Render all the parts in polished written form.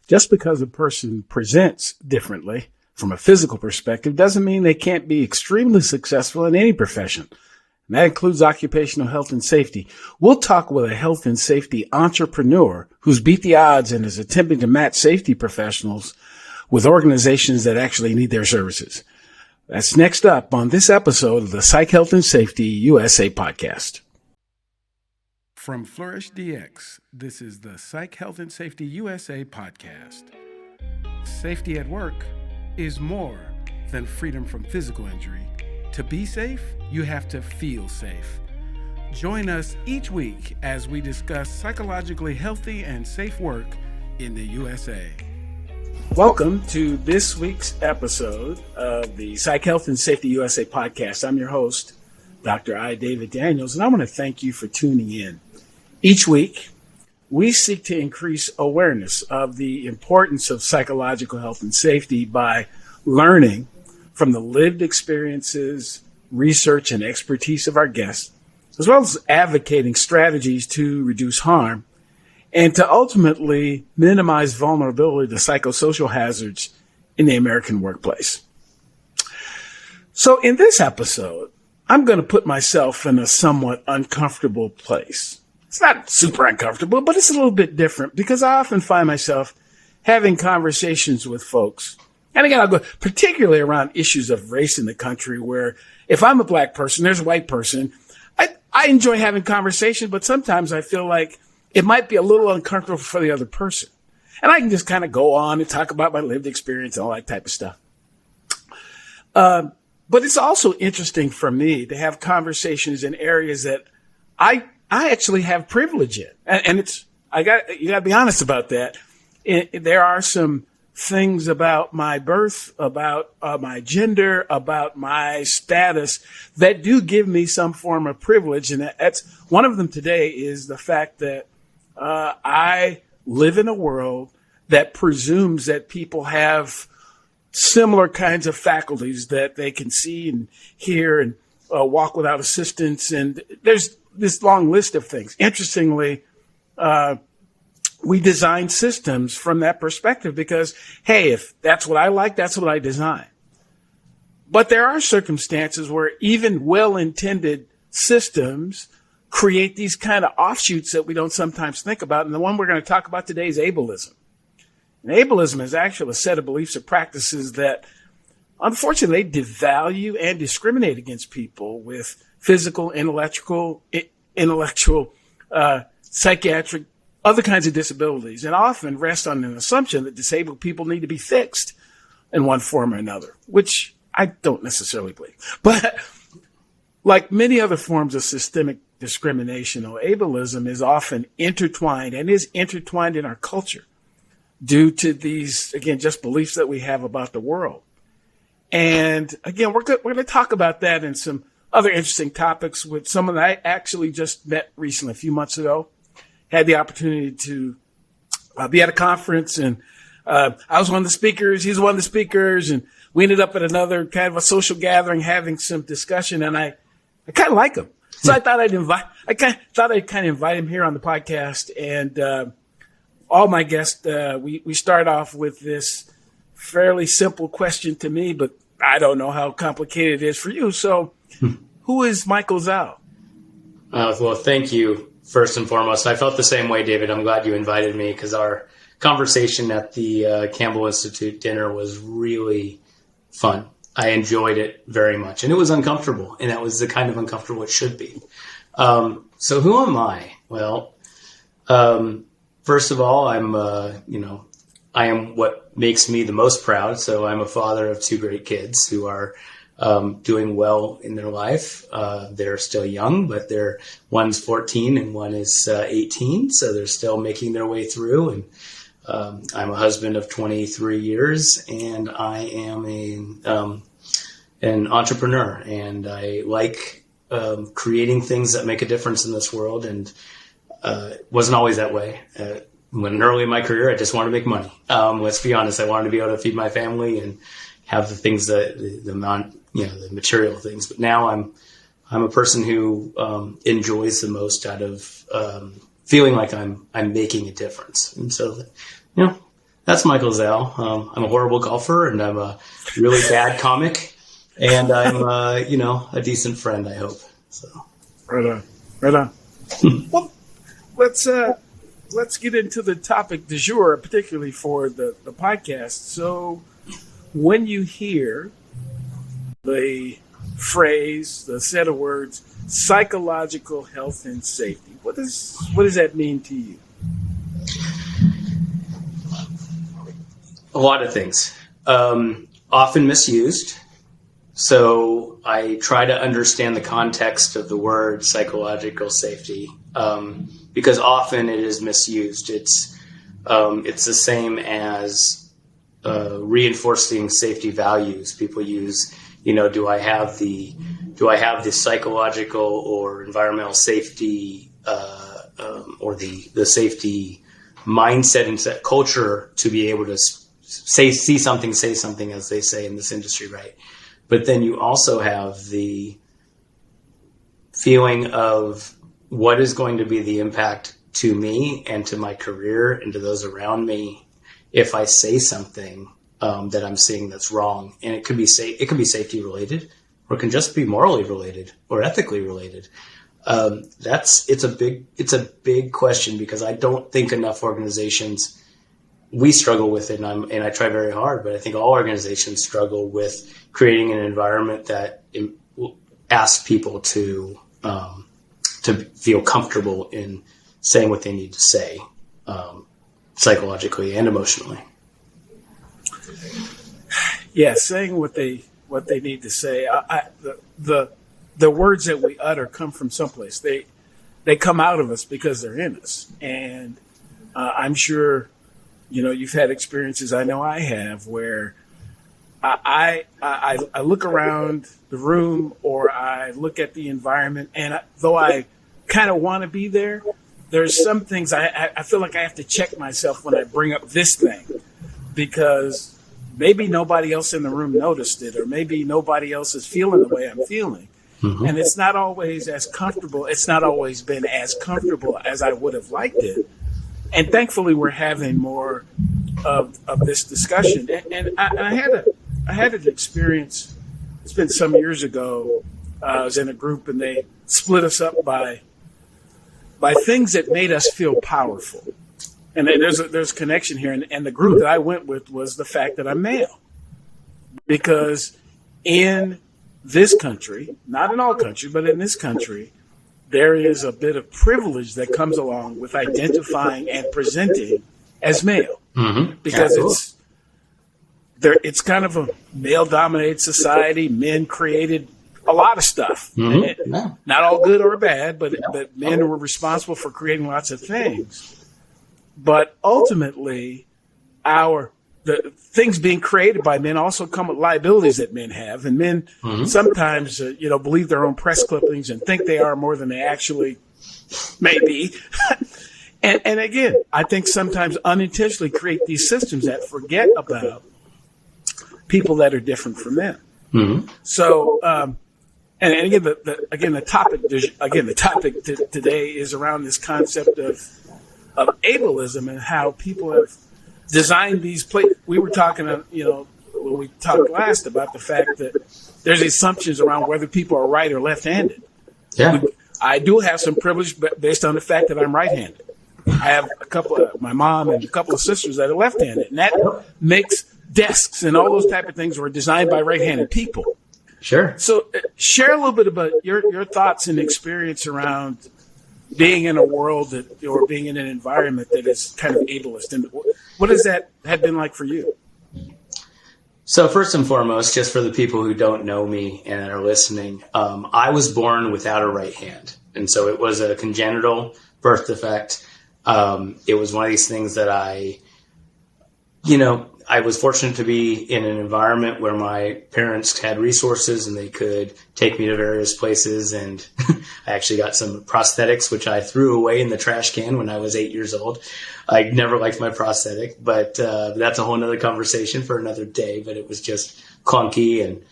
Just because a person presents differently from a physical perspective doesn't mean they can't be extremely successful in any profession. And that includes occupational health and safety. We'll talk with a health and safety entrepreneur who's beat the odds and is attempting to match safety professionals with organizations that actually need their services. That's next up on this episode of the Psych Health and Safety USA podcast. From Flourish DX, this is the Psych Health and Safety USA podcast. Safety at work is more than freedom from physical injury. To be safe, you have to feel safe. Join us each week as we discuss psychologically healthy and safe work in the USA. Welcome to this week's episode of the Psych Health and Safety USA podcast. I'm your host, Dr. I. David Daniels, and I want to thank you for tuning in. Each week, we seek to increase awareness of the importance of psychological health and safety by learning from the lived experiences, research, and expertise of our guests, as well as advocating strategies to reduce harm and to ultimately minimize vulnerability to psychosocial hazards in the American workplace. So in this episode, I'm going to put myself in a somewhat uncomfortable place. It's not super uncomfortable, but it's a little bit different because I often find myself having conversations with folks. And again, I'll go particularly around issues of race in the country where if I'm a black person, there's a white person. I enjoy having conversations, but sometimes I feel like it might be a little uncomfortable for the other person. And I can just kind of go on and talk about my lived experience and all that type of stuff. But it's also interesting for me to have conversations in areas that I actually have privilege in. And you got to be honest about that. There are some things about my birth, about my gender, about my status that do give me some form of privilege. And that's one of them today is the fact that I live in a world that presumes that people have similar kinds of faculties that they can see and hear and walk without assistance. And there's this long list of things. Interestingly, we design systems from that perspective because, hey, if that's what I like, that's what I design. But there are circumstances where even well-intended systems create these kind of offshoots that we don't sometimes think about. And the one we're going to talk about today is ableism. And ableism is actually a set of beliefs or practices that, unfortunately, they devalue and discriminate against people with physical, intellectual, psychiatric, other kinds of disabilities, and often rest on an assumption that disabled people need to be fixed in one form or another, which I don't necessarily believe. But like many other forms of systemic discrimination, or ableism is often intertwined and is intertwined in our culture due to these, again, just beliefs that we have about the world. And again, we're going to talk about that and some other interesting topics with someone I actually just met recently, a few months ago. Had the opportunity to be at a conference, and I was one of the speakers. He's one of the speakers, and we ended up at another kind of a social gathering having some discussion, and I kind of like him. So I thought I'd invite him here on the podcast. And all my guests, we start off with this fairly simple question to me, but I don't know how complicated it is for you. So who is Michael Zalle? Well, thank you. First and foremost, I felt the same way, David. I'm glad you invited me because our conversation at the Campbell Institute dinner was really fun. I enjoyed it very much, and it was uncomfortable, and that was the kind of uncomfortable it should be. So who am I? Well, first of all, I am what makes me the most proud. So I'm a father of two great kids who are doing well in their life. They're still young, but one's 14 and one is 18. So they're still making their way through. And I'm a husband of 23 years, and I am an entrepreneur, and I like creating things that make a difference in this world. And it wasn't always that way. When early in my career, I just wanted to make money. Let's be honest. I wanted to be able to feed my family and have the things that the material things. But now I'm a person who enjoys the most out of feeling like I'm making a difference. And so, That's Michael Zalle. I'm a horrible golfer, and I'm a really bad comic, and I'm, a decent friend, I hope. So. Right on. Well, let's get into the topic du jour, particularly for the podcast. So when you hear the phrase, the set of words, psychological health and safety, what does that mean to you? A lot of things. Often misused. So I try to understand the context of the word psychological safety, because often it is misused. It's the same as reinforcing safety values. People use, do I have the psychological or environmental safety or the safety mindset and set culture to be able to say something, as they say in this industry, right? But then you also have the feeling of what is going to be the impact to me and to my career and to those around me if I say something that I'm seeing that's wrong. And it could be safety related, or it can just be morally related or ethically related. It's a big question, because I don't think enough organizations, we struggle with it, and I try very hard, but I think all organizations struggle with creating an environment that asks people to feel comfortable in saying what they need to say, psychologically and emotionally. Yeah, saying what they need to say. The words that we utter come from someplace. They come out of us because they're in us, and I'm sure. You've had experiences, I know I have, where I look around the room or I look at the environment, and though I kind of want to be there, there's some things I feel like I have to check myself when I bring up this thing, because maybe nobody else in the room noticed it, or maybe nobody else is feeling the way I'm feeling. Mm-hmm. And it's not always as comfortable. It's not always been as comfortable as I would have liked it. And thankfully, we're having more of this discussion. And I had an experience. It's been some years ago. I was in a group, and they split us up by things that made us feel powerful. And there's a connection here. And the group that I went with was the fact that I'm male, because in this country, not in all countries, but in this country, there is a bit of privilege that comes along with identifying and presenting as male, because it's kind of a male-dominated society. Men created a lot of stuff, not all good or bad, but men were responsible for creating lots of things. But ultimately, the things being created by men also come with liabilities that men have, and men sometimes, believe their own press clippings and think they are more than they actually may be. and again, I think sometimes unintentionally create these systems that forget about people that are different from them. Mm-hmm. So, and again, the topic today is around this concept of ableism and how people have designed these places. We were talking, when we talked last about the fact that there's assumptions around whether people are right or left-handed. Yeah. I do have some privilege based on the fact that I'm right-handed. I have my mom and a couple of sisters that are left-handed, and that makes desks and all those type of things were designed by right-handed people. Sure. So share a little bit about your thoughts and experience around being in a world or being in an environment that is kind of ableist. And what has that been like for you? So first and foremost, just for the people who don't know me and are listening, I was born without a right hand. And so it was a congenital birth defect. It was one of these things that I was fortunate to be in an environment where my parents had resources and they could take me to various places. And I actually got some prosthetics, which I threw away in the trash can when I was 8 years old. I never liked my prosthetic, but that's a whole nother conversation for another day. But it was just clunky and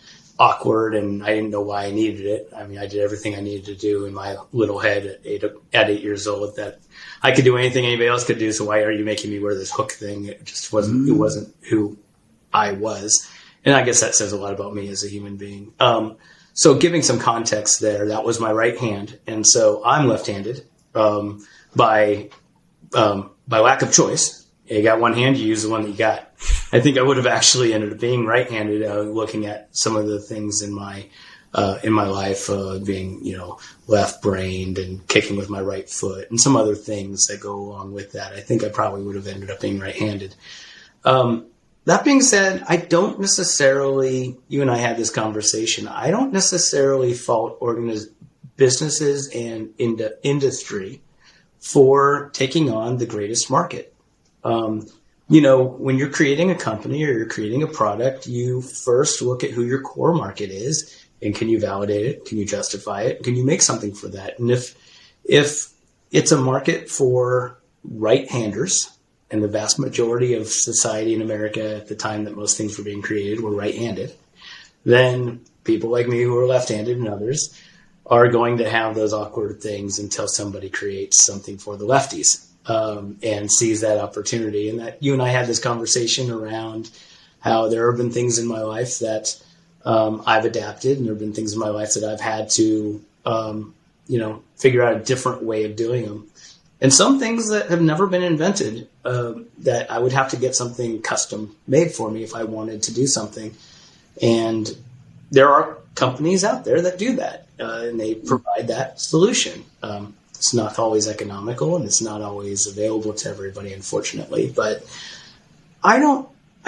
awkward, and I didn't know why I needed it. I mean, I did everything I needed to do in my little head at 8 years old, that I could do anything anybody else could do. So why are you making me wear this hook thing? It just wasn't, it wasn't who I was. And I guess that says a lot about me as a human being. So giving some context there, that was my right hand. And so I'm left-handed, by lack of choice. You got one hand, you use the one that you got. I think I would have actually ended up being right-handed, looking at some of the things in my life, being, left-brained and kicking with my right foot and some other things that go along with that. I think I probably would have ended up being right-handed. That being said, I don't necessarily, you and I had this conversation, I don't necessarily fault businesses and industry for taking on the greatest market. When you're creating a company or you're creating a product, you first look at who your core market is, and can you validate it? Can you justify it? Can you make something for that? And if it's a market for right-handers, and the vast majority of society in America at the time that most things were being created were right-handed, then people like me who are left-handed and others are going to have those awkward things until somebody creates something for the lefties. And sees that opportunity. And that you and I had this conversation around how there have been things in my life that I've adapted, and there have been things in my life that I've had to, figure out a different way of doing them. And some things that have never been invented, that I would have to get something custom made for me if I wanted to do something. And there are companies out there that do that, and they provide that solution. It's not always economical, and it's not always available to everybody, unfortunately. But I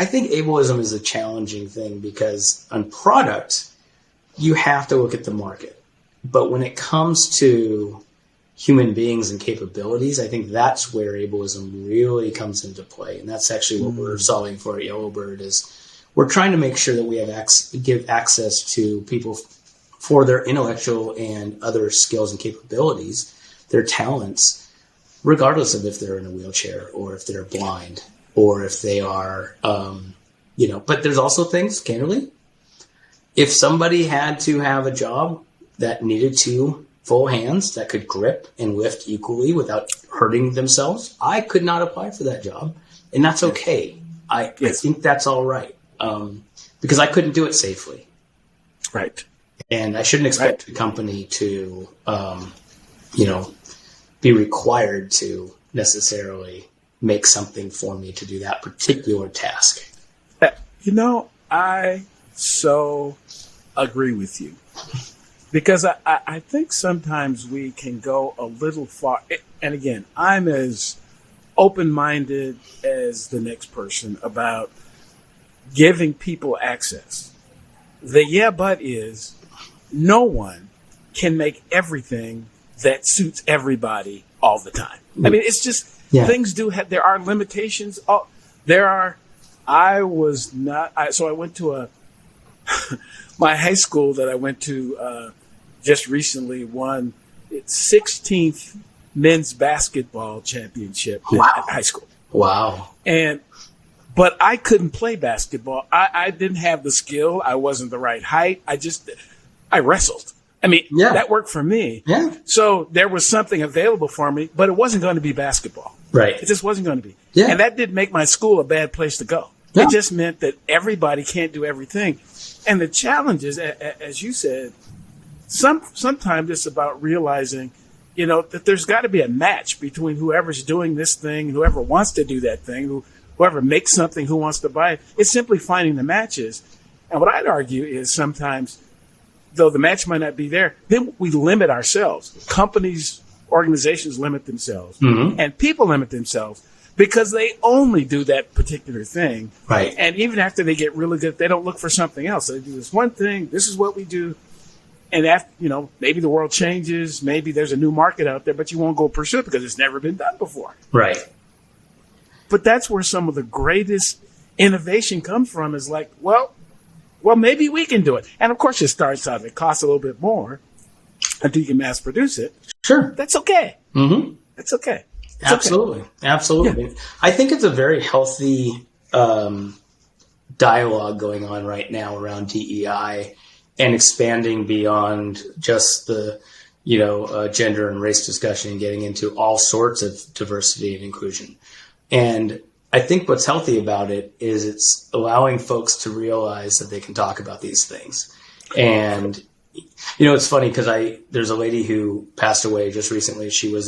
think ableism is a challenging thing, because on product, you have to look at the market. But when it comes to human beings and capabilities, I think that's where ableism really comes into play. And that's actually what we're solving for at Yellowbird, is we're trying to make sure that we have give access to people for their intellectual and other skills and capabilities, their talents, regardless of if they're in a wheelchair or if they're blind or if they are, but there's also things, candidly, if somebody had to have a job that needed two full hands that could grip and lift equally without hurting themselves, I could not apply for that job. And that's okay. I think that's all right. Because I couldn't do it safely. Right. And I shouldn't expect the company to, be required to necessarily make something for me to do that particular task. I so agree with you, because I think sometimes we can go a little far. And again, I'm as open-minded as the next person about giving people access. The but is no one can make everything that suits everybody all the time. I mean, it's just things do have, there are limitations. So I went to my high school that I went to just recently won its 16th men's basketball championship at high school. Wow. But I couldn't play basketball. I didn't have the skill. I wasn't the right height. I wrestled. I mean, that worked for me. Yeah. So there was something available for me, but it wasn't going to be basketball. Right. It just wasn't going to be. Yeah. And that didn't make my school a bad place to go. Yeah. It just meant that everybody can't do everything. And the challenge is, as you said, sometimes it's about realizing, that there's got to be a match between whoever's doing this thing, whoever wants to do that thing, whoever makes something, who wants to buy it. It's simply finding the matches. And what I'd argue is sometimes, though the match might not be there, then we limit ourselves. Companies, organizations limit themselves, and people limit themselves because they only do that particular thing. Right. And even after they get really good, they don't look for something else. They do this one thing. This is what we do. And after, maybe the world changes. Maybe there's a new market out there, but you won't go pursue it because it's never been done before. Right. But that's where some of the greatest innovation comes from, is like, well, maybe we can do it. And of course, it starts out, it costs a little bit more until you can mass produce it. Sure. That's okay. Mm-hmm. That's okay. Absolutely. Okay. Absolutely. Yeah. I think it's a very healthy dialogue going on right now around DEI and expanding beyond just the, gender and race discussion and getting into all sorts of diversity and inclusion. And I think what's healthy about it is it's allowing folks to realize that they can talk about these things. And, it's funny because there's a lady who passed away just recently. She was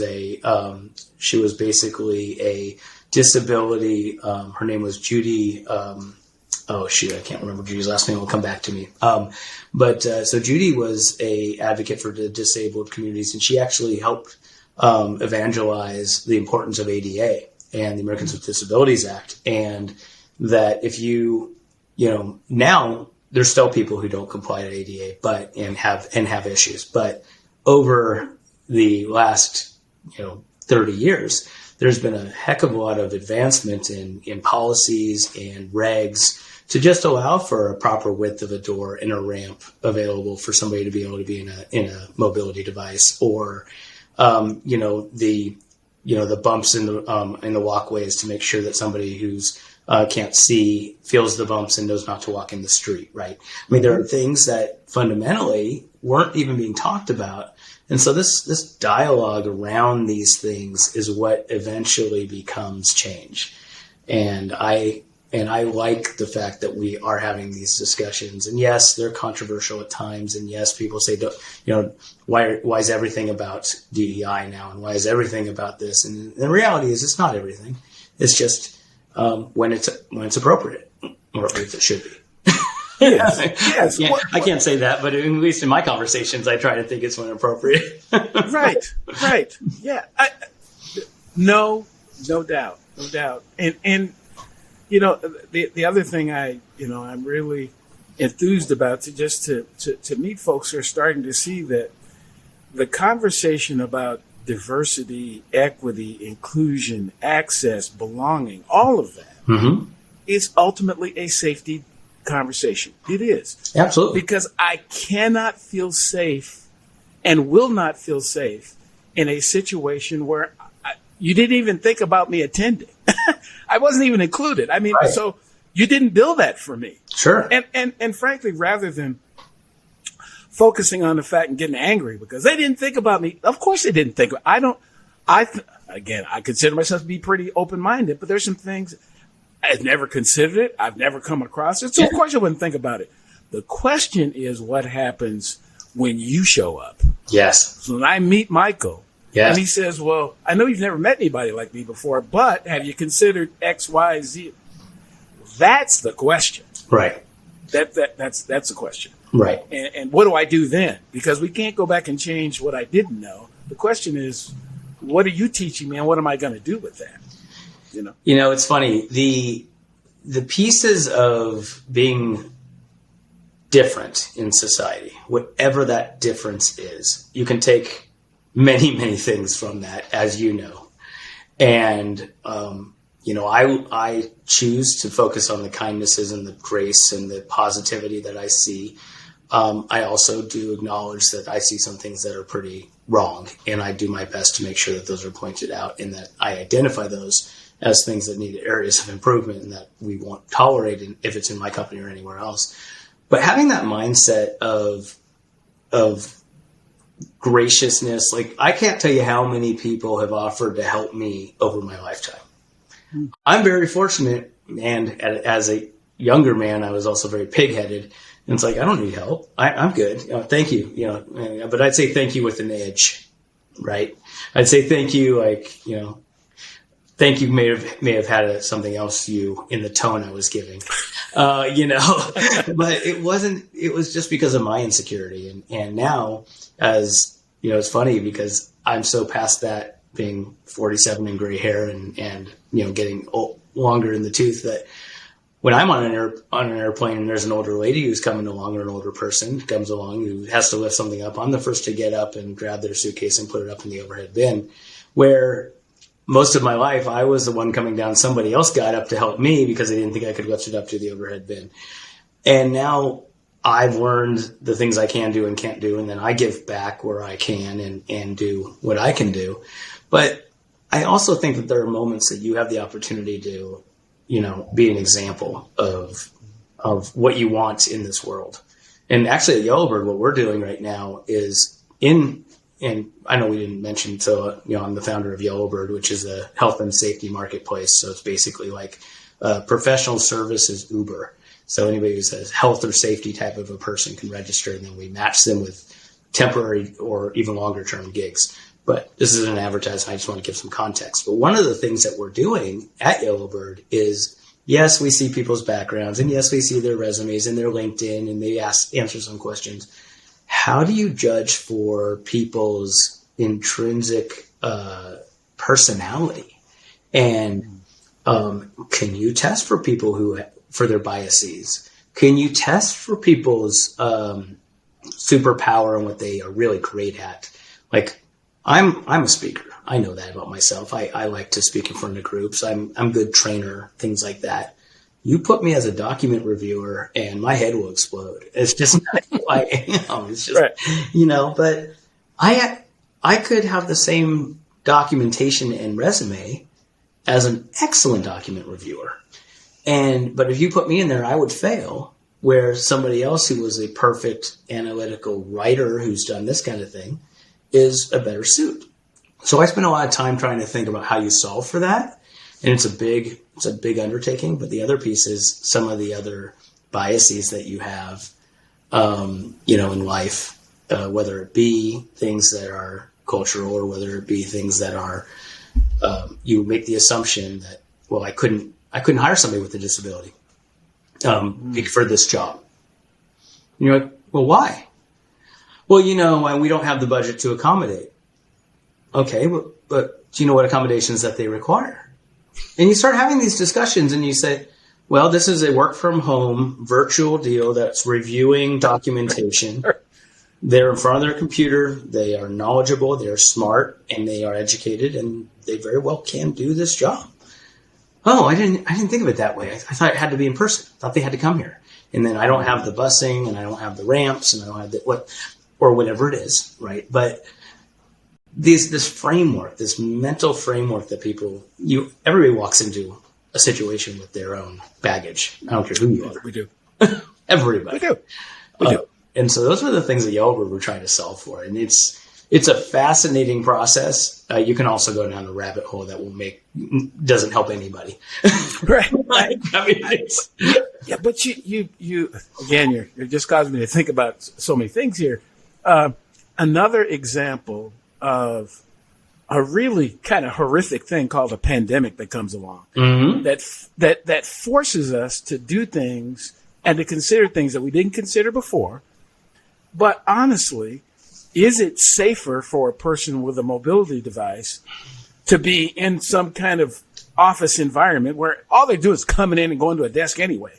basically a disability. Her name was Judy. I can't remember Judy's last name. Will come back to me. So Judy was a advocate for the disabled communities, and she actually helped evangelize the importance of ADA and the Americans with Disabilities Act, and that if now there's still people who don't comply to ADA, and have issues, but over the last 30 years, there's been a heck of a lot of advancement in policies and regs to just allow for a proper width of a door and a ramp available for somebody to be able to be in a mobility device, or the bumps in the walkways to make sure that somebody who's can't see feels the bumps and knows not to walk in the street. Right. I mean, there are things that fundamentally weren't even being talked about. And so this dialogue around these things is what eventually becomes change. And I like the fact that we are having these discussions. And yes, they're controversial at times. And yes, people say, why is everything about DEI now? And why is everything about this? And the reality is it's not everything. It's just when it's appropriate, or at least it should be. Yes. I can't say that, but at least in my conversations, I try to think it's when appropriate. Right. Yeah. No doubt. And the other thing I'm really enthused about to meet folks who are starting to see that the conversation about diversity, equity, inclusion, access, belonging, all of that is ultimately a safety conversation. It is. Absolutely. Because I cannot feel safe and will not feel safe in a situation where you didn't even think about me attending. I wasn't even included. I mean, right. So you didn't bill that for me. Sure. And frankly, rather than focusing on the fact and getting angry because they didn't think about me, of course they didn't think. I consider myself to be pretty open-minded, but there's some things I've never considered it. I've never come across it. So of course I wouldn't think about it. The question is what happens when you show up. Yes. So when I meet Michael, yes. And he says, well, I know you've never met anybody like me before, but have you considered X, Y, Z? That's the question. Right. That's the question. Right. And what do I do then? Because we can't go back and change what I didn't know. The question is, what are you teaching me and what am I going to do with that? It's funny. The pieces of being different in society, whatever that difference is, you can take many, many things from that, as you know. And, I choose to focus on the kindnesses and the grace and the positivity that I see. I also do acknowledge that I see some things that are pretty wrong, and I do my best to make sure that those are pointed out and that I identify those as things that need areas of improvement and that we won't tolerate if it's in my company or anywhere else. But having that mindset of graciousness, like I can't tell you how many people have offered to help me over my lifetime. I'm very fortunate, and as a younger man, I was also very pig-headed. And it's like, I don't need help. I'm good. Thank you. But I'd say thank you with an edge, right? I'd say thank you, thank you may have had something else in the tone I was giving, but it wasn't. It was just because of my insecurity, and now, as it's funny because I'm so past that, being 47 and gray hair, and getting longer in the tooth, that when I'm on an airplane and there's an older lady who's coming along, or an older person comes along who has to lift something up, I'm the first to get up and grab their suitcase and put it up in the overhead bin, where most of my life, I was the one coming down. Somebody else got up to help me because they didn't think I could lift it up to the overhead bin. And now I've learned the things I can do and can't do, and then I give back where I can and do what I can do. But I also think that there are moments that you have the opportunity to, be an example of what you want in this world. And actually at Yellowbird, what we're doing right now is and I know we didn't mention, so, I'm the founder of Yellowbird, which is a health and safety marketplace. So it's basically like professional services Uber. So anybody who says health or safety type of a person can register, and then we match them with temporary or even longer term gigs. But this isn't an advertisement. I just want to give some context. But one of the things that we're doing at Yellowbird is, yes, we see people's backgrounds, and yes, we see their resumes and their LinkedIn, and they answer some questions. How do you judge for people's intrinsic personality? And can you test for people for their biases? Can you test for people's superpower and what they are really great at? Like, I'm a speaker. I know that about myself. I like to speak in front of groups. I'm a good trainer, things like that. You put me as a document reviewer and my head will explode. It's just not who I am. It's just, right. But I could have the same documentation and resume as an excellent document reviewer. But if you put me in there, I would fail, where somebody else who was a perfect analytical writer who's done this kind of thing is a better suit. So I spend a lot of time trying to think about how you solve for that. And it's a big undertaking, but the other piece is some of the other biases that you have, in life, whether it be things that are cultural or whether it be things that are, you make the assumption that, well, I couldn't hire somebody with a disability, for this job. And you're like, well, why? Well, we don't have the budget to accommodate. Okay, but do you know what accommodations that they require? And you start having these discussions and you say, well, this is a work from home virtual deal that's reviewing documentation. They're in front of their computer. They are knowledgeable. They're smart and they are educated and they very well can do this job. Oh, I didn't think of it that way. I thought it had to be in person. I thought they had to come here. And then I don't have the busing and I don't have the ramps and I don't have or whatever it is. Right. But this framework, this mental framework that everybody walks into a situation with their own baggage. I don't care who you are. We do. Everybody. We do. And so those are the things that Yellowbird we're trying to solve for. And it's a fascinating process. You can also go down a rabbit hole that doesn't help anybody. Right. Yeah, but you again, you're just causing me to think about so many things here. Another example of a really kind of horrific thing called a pandemic that comes along, that forces us to do things and to consider things that we didn't consider before. But honestly, is it safer for a person with a mobility device to be in some kind of office environment where all they do is coming in and going to a desk anyway,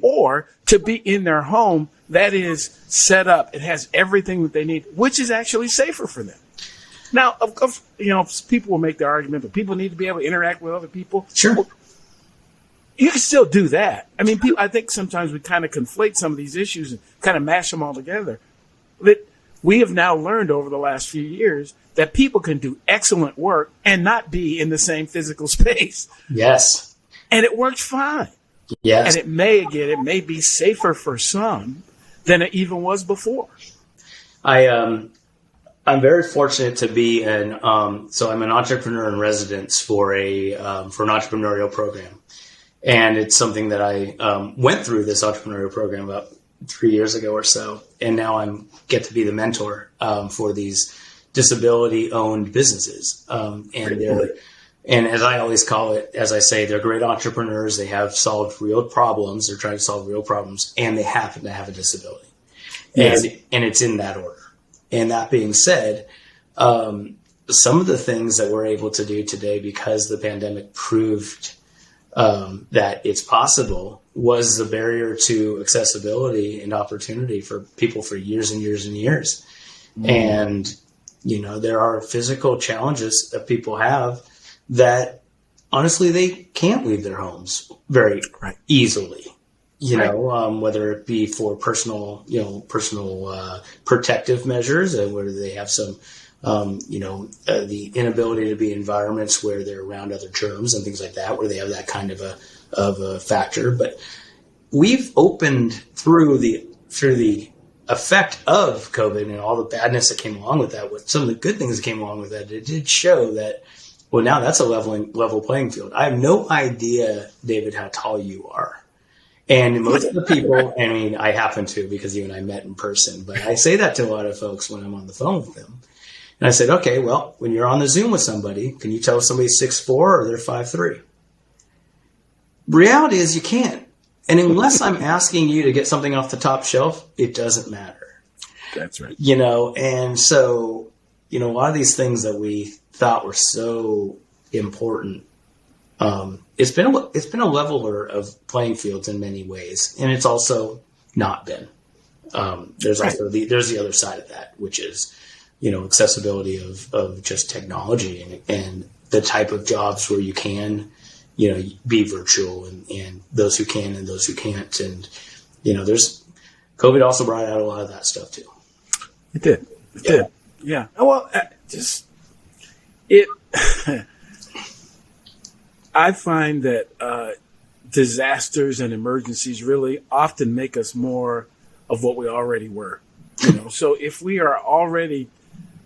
or to be in their home that is set up, it has everything that they need, which is actually safer for them? Now, people will make the argument that people need to be able to interact with other people. Sure. Well, you can still do that. I mean, I think sometimes we kind of conflate some of these issues and kind of mash them all together. But we have now learned over the last few years that people can do excellent work and not be in the same physical space. Yes. And it works fine. Yes. And it may be safer for some than it even was before. I'm very fortunate to be so I'm an entrepreneur in residence for an entrepreneurial program. And it's something that I went through this entrepreneurial program about 3 years ago or so. And now I get to be the mentor for these disability-owned businesses. And as I always call it, as I say, they're great entrepreneurs. They have solved real problems. They're trying to solve real problems. And they happen to have a disability. Yes. And it's in that order. And that being said, some of the things that we're able to do today because the pandemic proved that it's possible was the barrier to accessibility and opportunity for people for years and years and years. And, there are physical challenges that people have that honestly, they can't leave their homes very easily. Whether it be for personal protective measures, whether they have some, the inability to be in environments where they're around other germs and things like that, where they have that kind of a factor. But we've opened through the effect of COVID and all the badness that came along with that, what some of the good things that came along with that, it did show that, well, now that's a level playing field. I have no idea, David, how tall you are. And most of the people, I mean, I happen to, because you and I met in person, but I say that to a lot of folks when I'm on the phone with them. And I said, okay, well, when you're on the Zoom with somebody, can you tell if somebody's 6'4" or they're 5'3"? Reality is you can't. And unless I'm asking you to get something off the top shelf, it doesn't matter. That's right. And so, a lot of these things that we thought were so important, it's been a leveler of playing fields in many ways, and it's also not been. There's also there's the other side of that, which is, accessibility of just technology and the type of jobs where you can, be virtual and those who can and those who can't. And, there's COVID also brought out a lot of that stuff too. It did. It did. Yeah. Well, I find that disasters and emergencies really often make us more of what we already were. So if we are already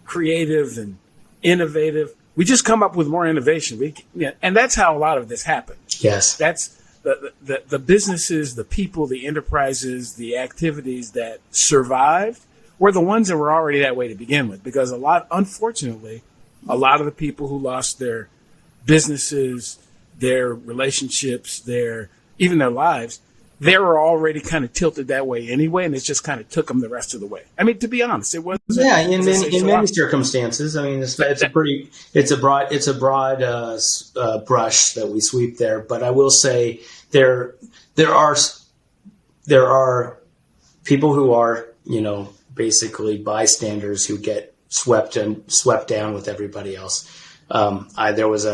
creative and innovative, we just come up with more innovation. And that's how a lot of this happened. Yes. That's the businesses, the people, the enterprises, the activities that survived were the ones that were already that way to begin with. Because unfortunately, a lot of the people who lost their businesses, their relationships, even their lives, they were already kind of tilted that way anyway, and it just kind of took them the rest of the way. I mean, to be honest, it wasn't. Yeah, in many circumstances. I mean, it's a broad brush that we sweep there. But I will say there are people who are basically bystanders who get swept down with everybody else. There was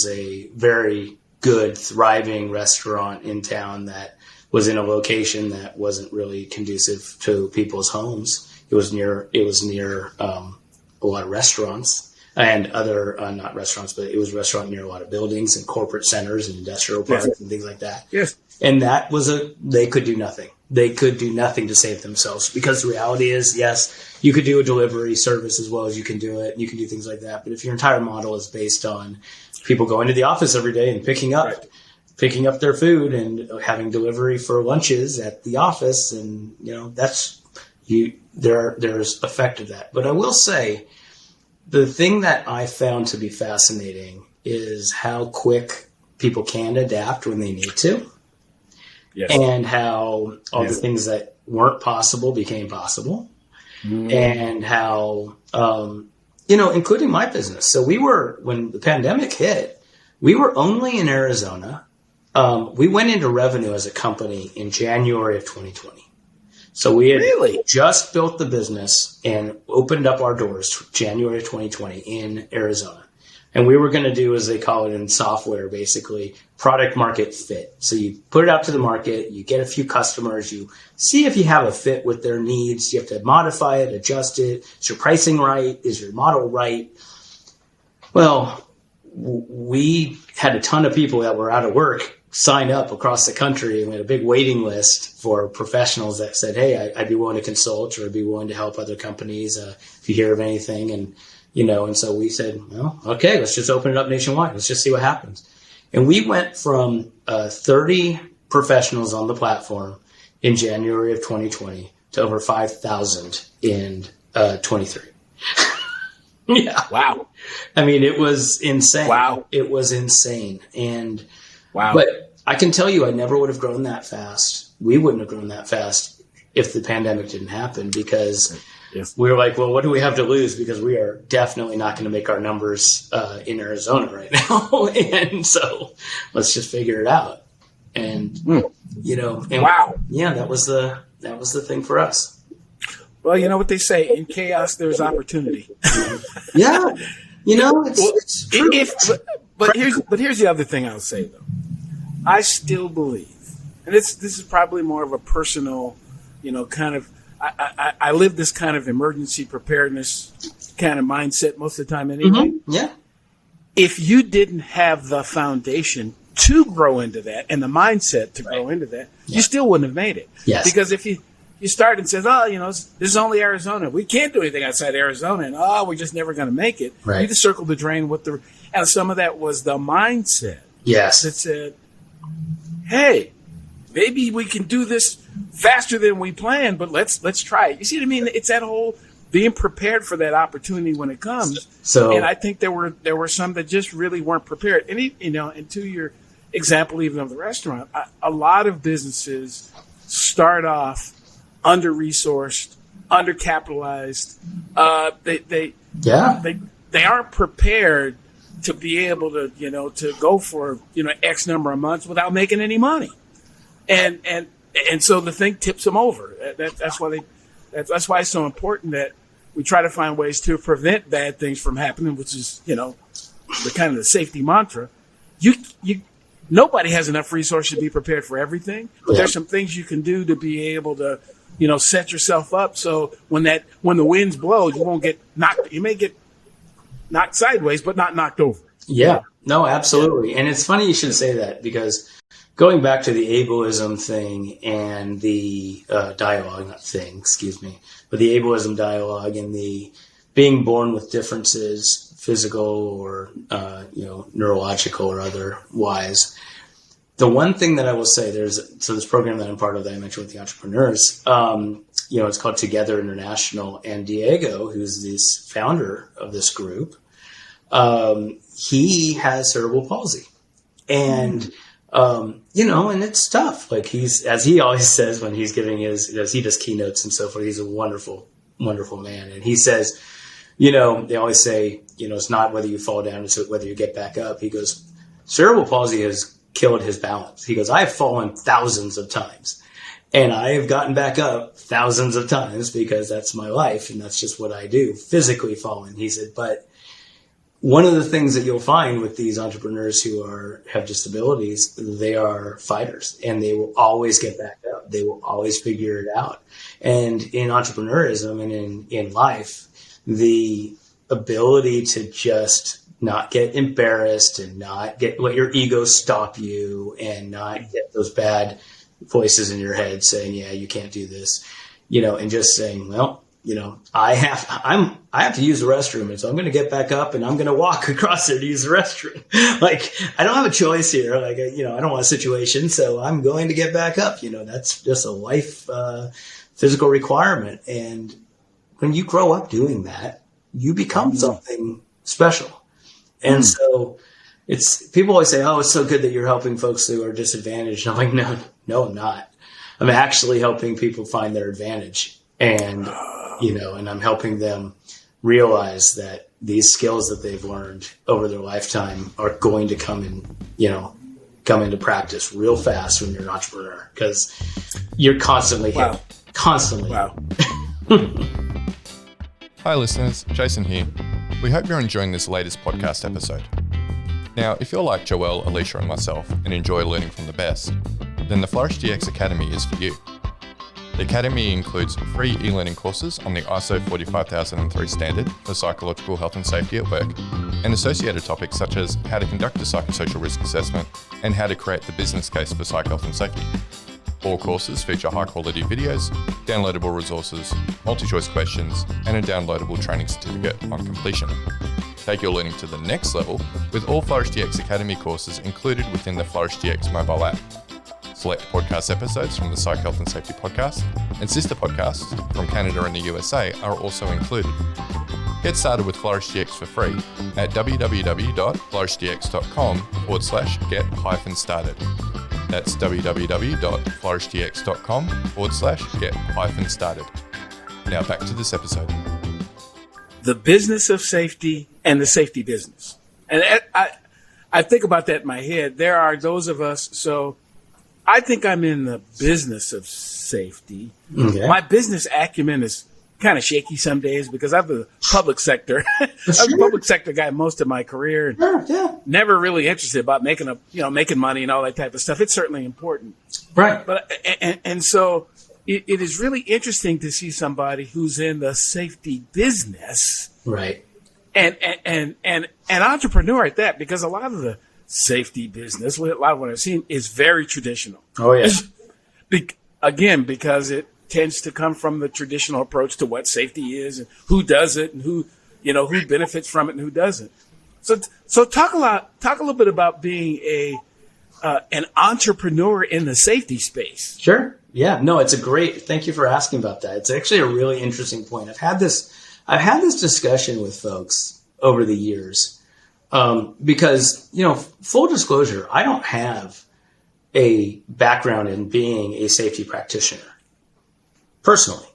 a very good, thriving restaurant in town that was in a location that wasn't really conducive to people's homes. It was near a lot of restaurants and other, not restaurants, but it was a restaurant near a lot of buildings and corporate centers and industrial parks and things like that. Yes. And that was they could do nothing. They could do nothing to save themselves, because the reality is, yes, you could do a delivery service as well as you can do it. You can do things like that. But if your entire model is based on people going to the office every day and picking up their food and having delivery for lunches at the office, and there's effect of that. But I will say, the thing that I found to be fascinating is how quick people can adapt when they need to. Yes. And how all the things that weren't possible became possible. Mm. And how, including my business. So when the pandemic hit, we were only in Arizona. We went into revenue as a company in January of 2020. So we had just built the business and opened up our doors January of 2020 in Arizona. And we were going to do, as they call it in software, basically product market fit. So you put it out to the market, you get a few customers, you see if you have a fit with their needs. You have to modify it, adjust it. Is your pricing right? Is your model right? Well, we had a ton of people that were out of work sign up across the country, and we had a big waiting list for professionals that said, hey, I'd be willing to consult, or I'd be willing to help other companies if you hear of anything. And so we said, well, okay, let's just open it up nationwide. Let's just see what happens. And we went from 30 professionals on the platform in January of 2020 to over 5,000 in 23. Yeah. Wow. I mean, it was insane. Wow. It was insane. And wow. But I can tell you, I never would have grown that fast. We wouldn't have grown that fast if the pandemic didn't happen, because we were like, well, what do we have to lose? Because we are definitely not going to make our numbers in Arizona right now. And so let's just figure it out. And, wow. Yeah, that was the thing for us. Well, you know what they say, in chaos, there's opportunity. Yeah. It's true. But here's the other thing I'll say, though. I still believe, and this is probably more of a personal, kind of, I live this kind of emergency preparedness kind of mindset most of the time anyway. Mm-hmm. Yeah. If you didn't have the foundation to grow into that and the mindset to grow into that, you still wouldn't have made it. Yes. Because if you start and says, this is only Arizona. We can't do anything outside Arizona, and we're just never going to make it. Right. You just circle the drain and some of that was the mindset. Yes. That said, hey, maybe we can do this faster than we planned, but let's try it. You see what I mean? It's that whole being prepared for that opportunity when it comes. And I think there were some that just really weren't prepared. And and to your example, even of the restaurant, a lot of businesses start off under-resourced, undercapitalized. They aren't prepared to be able to to go for X number of months without making any money, and so the thing tips them over. That's why it's so important that we try to find ways to prevent bad things from happening, which is the kind of the safety mantra. Nobody has enough resources to be prepared for everything, but there's some things you can do to be able to set yourself up so when the winds blow, you won't get knocked. You may get knocked sideways, but not knocked over. Yeah, no, absolutely. And it's funny you should say that, because going back to the ableism thing and the dialogue, not thing, excuse me, but the ableism dialogue and the being born with differences, physical or, neurological or otherwise. The one thing that I will say, this program that I'm part of that I mentioned with the entrepreneurs, it's called Together International, and Diego, who's this founder of this group, he has cerebral palsy, and, and it's tough. Like as he always says when he's giving he does keynotes and so forth, he's a wonderful, wonderful man. And he says, they always say, it's not whether you fall down, it's whether you get back up. He goes, cerebral palsy has killed his balance. He goes, I've fallen thousands of times and I have gotten back up thousands of times because that's my life and that's just what I do, physically falling. He said, but one of the things that you'll find with these entrepreneurs who have disabilities, they are fighters and they will always get back up. They will always figure it out. And in entrepreneurism and in life, the ability to just not get embarrassed and not let your ego stop you and not get those bad voices in your head saying, yeah, you can't do this, and just saying, well, I have to use the restroom. And so I'm going to get back up and I'm going to walk across there to use the restroom. Like, I don't have a choice here. Like, I don't want a situation. So I'm going to get back up. That's just a life, physical requirement. And when you grow up doing that, you become something special. And so people always say, oh, it's so good that you're helping folks who are disadvantaged. And I'm like, no, I'm not. I'm actually helping people find their advantage. And, and I'm helping them realize that these skills that they've learned over their lifetime are going to come into practice real fast when you're an entrepreneur, because you're constantly hit. Constantly. Wow. Hi listeners, Jason here. We hope you're enjoying this latest podcast episode. Now, if you're like Joelle, Alicia and myself and enjoy learning from the best, then the Flourish DX Academy is for you. The Academy includes free e-learning courses on the ISO 45003 standard for psychological health and safety at work, and associated topics such as how to conduct a psychosocial risk assessment and how to create the business case for psych health and safety. All courses feature high-quality videos, downloadable resources, multi-choice questions, and a downloadable training certificate on completion. Take your learning to the next level with all Flourish DX Academy courses included within the Flourish DX mobile app. Select podcast episodes from the Psych Health and Safety podcast and sister podcasts from Canada and the USA are also included. Get started with Flourish DX for free at www.flourishdx.com/get-started. That's www.flourishdx.com/get-started. Now back to this episode. The business of safety and the safety business. And I think about that in my head. There are those of us, so I think I'm in the business of safety. Okay. My business acumen is kind of shaky some days because I'm the public sector. I'm a public sector guy most of my career. Never really interested about making money and all that type of stuff. It's certainly important, right? But and so it is really interesting to see somebody who's in the safety business, right? And an entrepreneur at that, because a lot of the safety business, a lot of what I've seen is very traditional. Oh yeah. Again, because tends to come from the traditional approach to what safety is and who does it and who benefits from it and who doesn't. So talk a little bit about being an entrepreneur in the safety space. Sure. Yeah. No, thank you for asking about that. It's actually a really interesting point. I've had this discussion with folks over the years, because, full disclosure, I don't have a background in being a safety practitioner. Personally,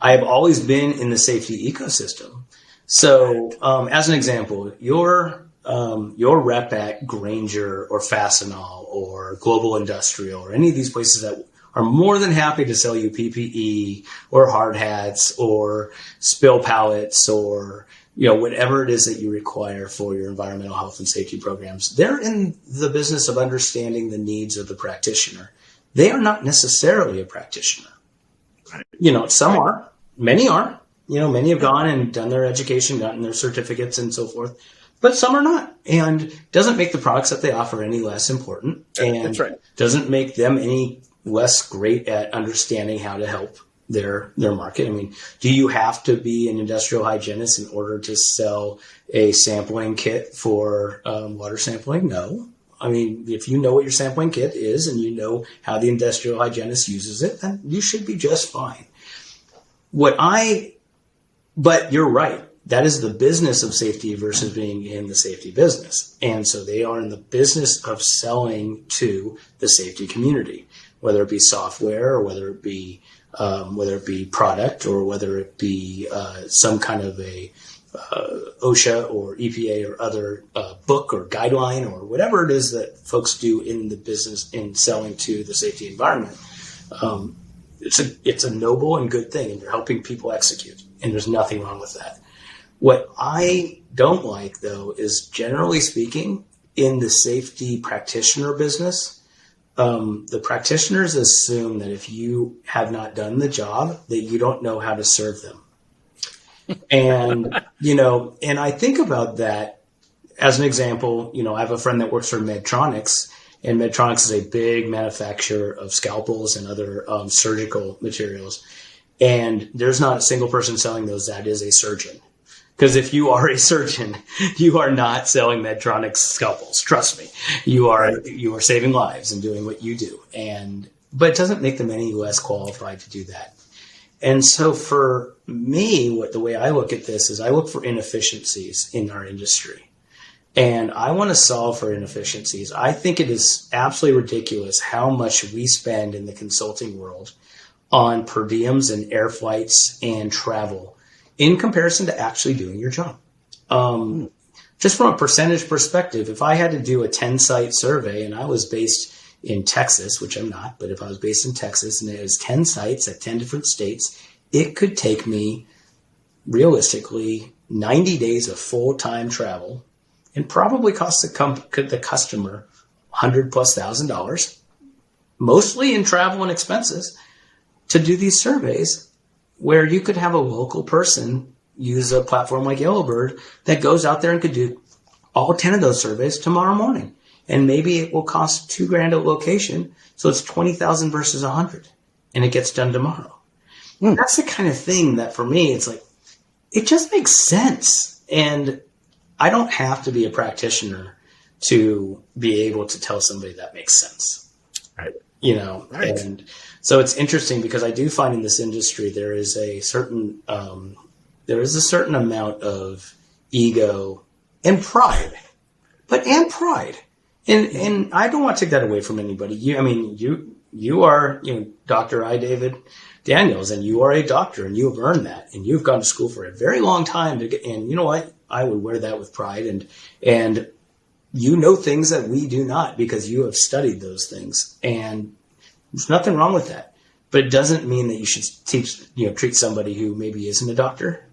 I have always been in the safety ecosystem. So, as an example, your rep at Grainger or Fastenal or Global Industrial or any of these places that are more than happy to sell you PPE or hard hats or spill pallets or, whatever it is that you require for your environmental health and safety programs. They're in the business of understanding the needs of the practitioner. They are not necessarily a practitioner. Some are, many are. Many have gone and done their education, gotten their certificates and so forth, but some are not. And doesn't make the products that they offer any less important. And that's right. Doesn't make them any less great at understanding how to help their market. I mean, do you have to be an industrial hygienist in order to sell a sampling kit for water sampling? No. I mean, if you know what your sampling kit is and you know how the industrial hygienist uses it, then you should be just fine. But you're right. That is the business of safety versus being in the safety business. And so they are in the business of selling to the safety community, whether it be software or whether it be product or whether it be some kind of a OSHA or EPA or other book or guideline or whatever it is that folks do in the business in selling to the safety environment. It's a noble and good thing, and you're helping people execute, and there's nothing wrong with that. What I don't like, though, is generally speaking, in the safety practitioner business, the practitioners assume that if you have not done the job, that you don't know how to serve them. And, and I think about that as an example. I have a friend that works for Medtronics, and Medtronics is a big manufacturer of scalpels and other surgical materials. And there's not a single person selling those that is a surgeon. Because if you are a surgeon, you are not selling Medtronics scalpels. Trust me, you are saving lives and doing what you do. But it doesn't make them any less qualified to do that. And so for me, the way I look at this is I look for inefficiencies in our industry. And I want to solve for inefficiencies. I think it is absolutely ridiculous how much we spend in the consulting world on per diems and air flights and travel in comparison to actually doing your job. Just from a percentage perspective, if I had to do a 10-site survey and I was based in Texas, which I'm not, but if I was based in Texas and there's 10 sites at 10 different states, it could take me realistically 90 days of full-time travel and probably cost the customer $100,000+, mostly in travel and expenses, to do these surveys, where you could have a local person use a platform like Yellowbird that goes out there and could do all 10 of those surveys tomorrow morning. And maybe it will cost $2,000 a location. So it's 20,000 versus 100, and it gets done tomorrow. That's the kind of thing that for me, it's like, it just makes sense. And I don't have to be a practitioner to be able to tell somebody that makes sense. Right. Right. And so it's interesting because I do find in this industry, there is a certain amount of ego and pride, and I don't want to take that away from anybody. You are, Dr. I. David Daniels, and you are a doctor, and you have earned that, and you've gone to school for a very long time and you know what? I would wear that with pride, and you know things that we do not because you have studied those things, and there's nothing wrong with that. But it doesn't mean that you should treat somebody who maybe isn't a doctor.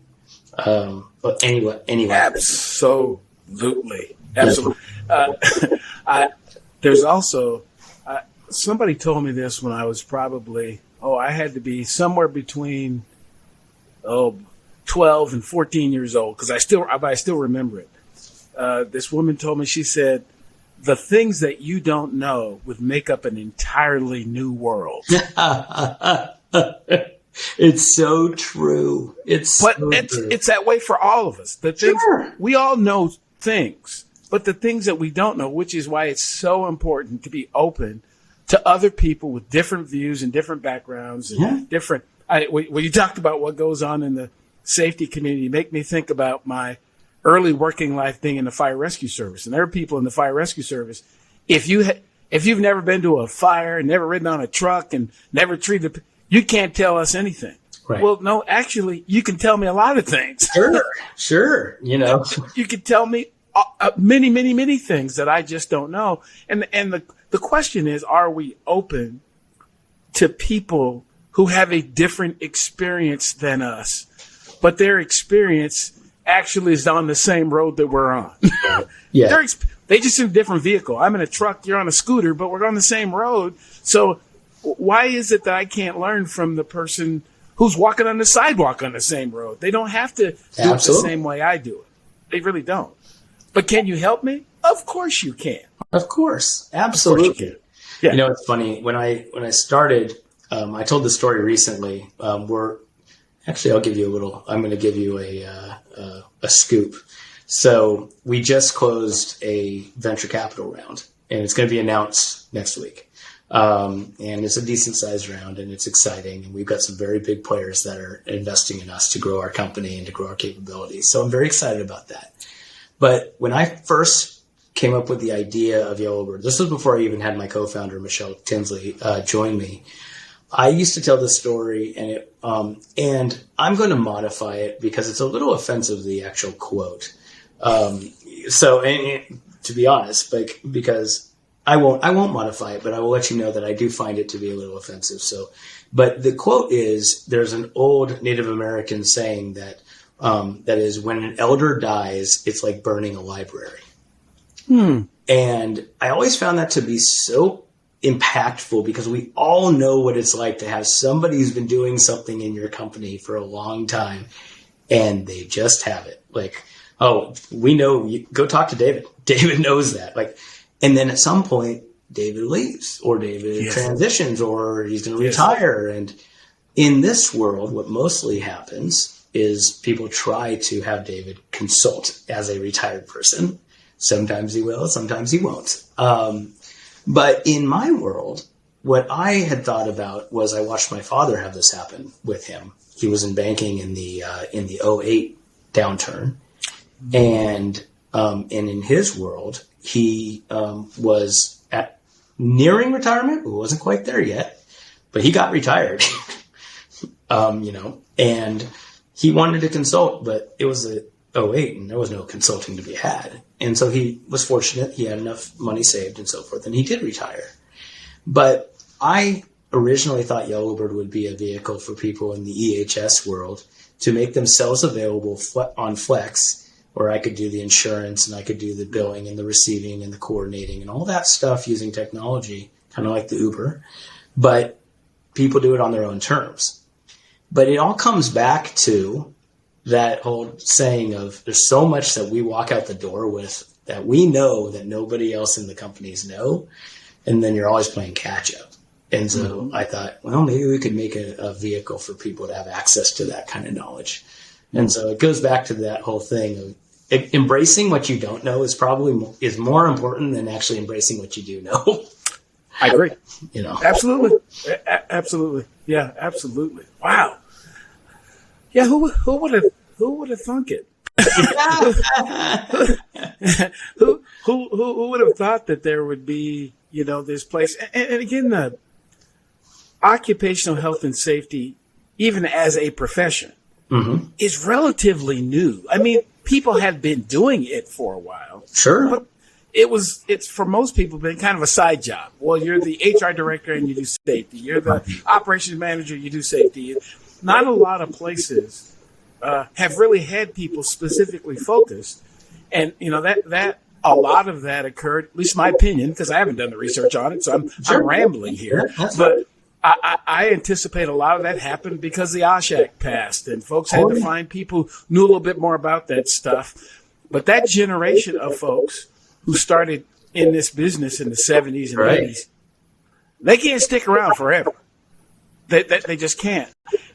But anyway. Absolutely. There's also, somebody told me this when I was probably, I had to be somewhere between 12 and 14 years old, because I still remember it. This woman told me, she said, the things that you don't know would make up an entirely new world. It's so true. It's that way for all of us. The things we all know things, but the things that we don't know, which is why it's so important to be open to other people with different views and different backgrounds and different. When you talked about what goes on in the safety community, make me think about my early working life being in the fire rescue service. And there are people in the fire rescue service. If you've never been to a fire, never ridden on a truck, and never treated, you can't tell us anything. Right. Well, no, actually, you can tell me a lot of things. Sure. You know, you can tell me many, many, many things that I just don't know. And the question is, are we open to people who have a different experience than us, but their experience actually is on the same road that we're on? Yeah. They just in a different vehicle. I'm in a truck, you're on a scooter, but we're on the same road. So why is it that I can't learn from the person who's walking on the sidewalk on the same road? They don't have to do it the same way I do it. They really don't. But can you help me? Of course you can. Of course. Absolutely. Of course you can. Yeah. You know, it's funny. When I started, I told the story recently. I'm going to give you a scoop. So we just closed a venture capital round, and it's going to be announced next week. And it's a decent sized round, and it's exciting. And we've got some very big players that are investing in us to grow our company and to grow our capabilities. So I'm very excited about that. But when I first came up with the idea of Yellowbird, this was before I even had my co-founder, Michelle Tinsley, join me. I used to tell this story, and I'm going to modify it because it's a little offensive, the actual quote. To be honest, because I won't modify it, but I will let you know that I do find it to be a little offensive. So, but the quote is, there's an old Native American saying that is, when an elder dies, it's like burning a library. And I always found that to be so impactful, because we all know what it's like to have somebody who's been doing something in your company for a long time and they just have it. Like, oh, we know, go talk to David. David knows that. Like, and then at some point David leaves, or David transitions, or he's going to retire. And in this world, what mostly happens is people try to have David consult as a retired person. Sometimes he will, sometimes he won't. But in my world, what I had thought about was, I watched my father have this happen with him. He was in banking in the 2008 downturn. And in his world, he was at nearing retirement. He wasn't quite there yet, but he got retired, and he wanted to consult, but it was a 2008 and there was no consulting to be had. And so he was fortunate. He had enough money saved and so forth, and he did retire. But I originally thought Yellowbird would be a vehicle for people in the EHS world to make themselves available on Flex, where I could do the insurance and I could do the billing and the receiving and the coordinating and all that stuff using technology, kind of like the Uber. But people do it on their own terms. But it all comes back to that whole saying of, there's so much that we walk out the door with that we know that nobody else in the companies know. And then you're always playing catch up. And so I thought, well, maybe we could make a vehicle for people to have access to that kind of knowledge. And so it goes back to that whole thing of embracing what you don't know is more important than actually embracing what you do know. I agree. Absolutely. Absolutely. Yeah, absolutely. Wow. Yeah, who would have thunk it? who would have thought that there would be, this place? And again, the occupational health and safety, even as a profession, is relatively new. I mean, people have been doing it for a while. Sure. But it's for most people been kind of a side job. Well, you're the HR director and you do safety. You're the operations manager, you do safety. Not a lot of places have really had people specifically focused. And, that a lot of that occurred, at least my opinion, because I haven't done the research on it, so I'm rambling here. But I anticipate a lot of that happened because the OSH Act passed and folks had to find people who knew a little bit more about that stuff. But that generation of folks who started in this business in the 70s and 80s, they can't stick around forever. They just can't.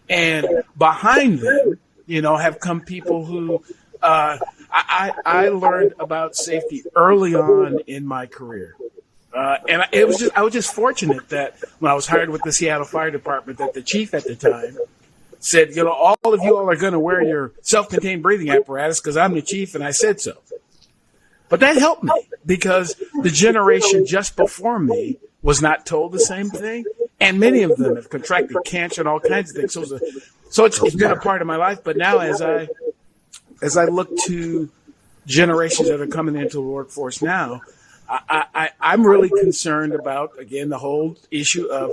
And behind them, have come people who I learned about safety early on in my career. And I was just fortunate that when I was hired with the Seattle Fire Department, that the chief at the time said, all of you all are going to wear your self-contained breathing apparatus because I'm the chief and I said so. But that helped me because the generation just before me was not told the same thing. And many of them have contracted cancer and all kinds of things. So it's been a part of my life. But now as I look to generations that are coming into the workforce now, I'm really concerned about, again, the whole issue of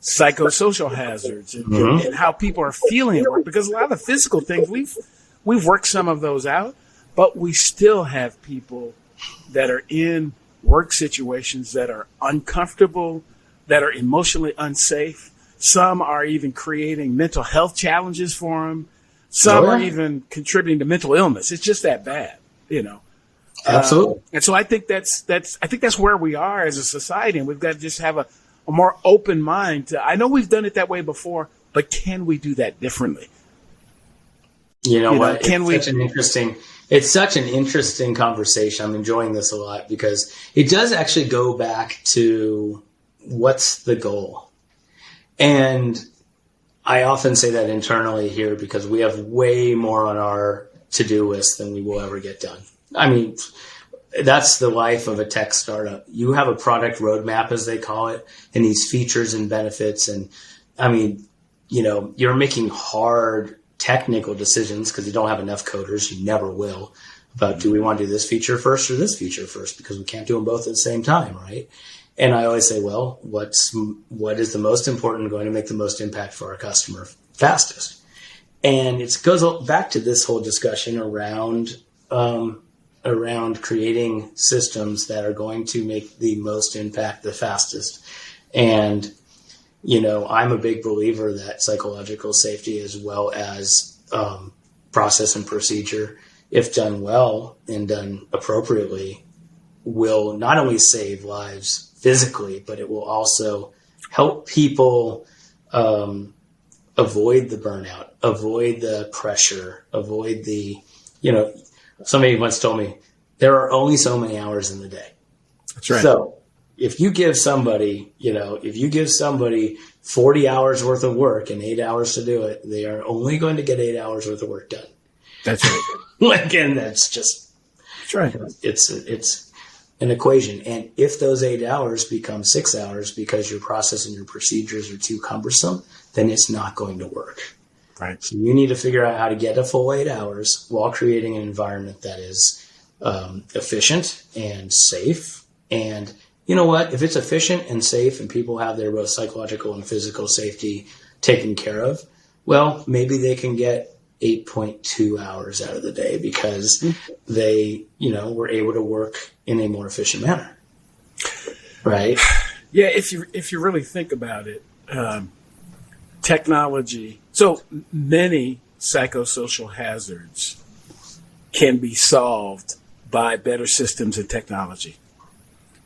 psychosocial hazards and how people are feeling at work. Because a lot of the physical things, we've worked some of those out, but we still have people that are in work situations that are uncomfortable, that are emotionally unsafe. Some are even creating mental health challenges for them. Some are even contributing to mental illness. It's just that bad, Absolutely. And so I think that's where we are as a society, and we've got to just have a more open mind I know we've done it that way before, but can we do that differently? What? It's such an interesting conversation. I'm enjoying this a lot because it does actually go back to what's the goal. And I often say that internally here because we have way more on our to-do list than we will ever get done. I mean, that's the life of a tech startup. You have a product roadmap, as they call it, and these features and benefits. And I mean, you're making hard technical decisions because you don't have enough coders. You never will. About, do we want to do this feature first or this feature first? Because we can't do them both at the same time, right? And I always say, well, what is the most important, going to make the most impact for our customer fastest? And it goes back to this whole discussion around creating systems that are going to make the most impact the fastest. And, I'm a big believer that psychological safety as well as process and procedure, if done well and done appropriately, will not only save lives physically, but it will also help people avoid the burnout, avoid the pressure, avoid the, somebody once told me there are only so many hours in the day. That's right. So if you give somebody 40 hours worth of work and 8 hours to do it, they are only going to get 8 hours worth of work done. That's right. And that's right. It's an equation. And if those 8 hours become 6 hours because your process and your procedures are too cumbersome, then it's not going to work. Right. So you need to figure out how to get a full 8 hours while creating an environment that is efficient and safe. And you know what? If it's efficient and safe and people have their both psychological and physical safety taken care of, well, maybe they can get 8.2 hours out of the day because they, were able to work in a more efficient manner. Right? Yeah, if you really think about it, technology. So many psychosocial hazards can be solved by better systems and technology.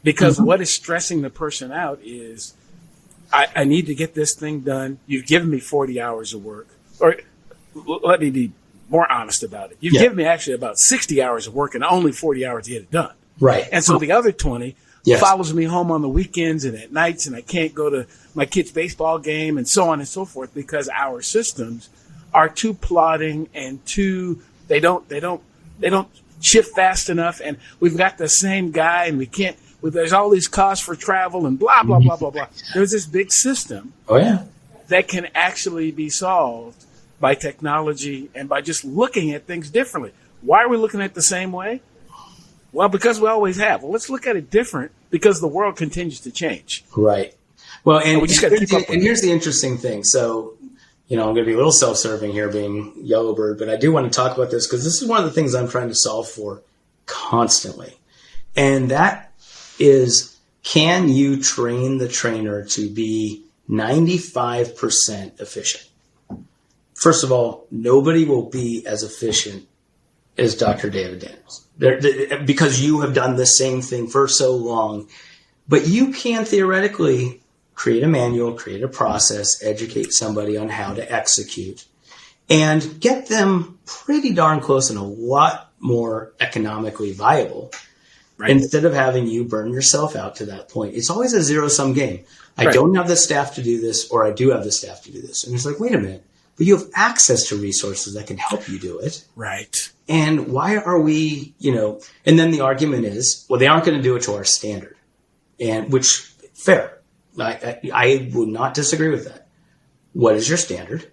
Because what is stressing the person out is, I need to get this thing done. You've given me 40 hours of work. Or let me be more honest about it. You've given me actually about 60 hours of work and only 40 hours to get it done. Right. And so the other 20 follows me home on the weekends and at nights, and I can't go to my kid's baseball game and so on and so forth because our systems are too plodding and they don't shift fast enough, and we've got the same guy and we can't. There's all these costs for travel and blah, blah, blah, blah, blah. There's this big system that can actually be solved by technology and by just looking at things differently. Why are we looking at it the same way? Well, because we always have. Well, let's look at it different because the world continues to change. Right. Well, and we just got to keep up with it. And here's the interesting thing. So, I'm going to be a little self-serving here being Yellowbird, but I do want to talk about this because this is one of the things I'm trying to solve for constantly. And that is, can you train the trainer to be 95% efficient? First of all, nobody will be as efficient as Dr. David Daniels because you have done the same thing for so long. But you can theoretically create a manual, create a process, educate somebody on how to execute, and get them pretty darn close and a lot more economically viable. Right. Instead of having you burn yourself out to that point. It's always a zero-sum game. I don't have the staff to do this, or I do have the staff to do this. And it's like, wait a minute, but you have access to resources that can help you do it. Right. And why are we, and then the argument is, well, they aren't going to do it to our standard. And which, fair. I would not disagree with that. What is your standard?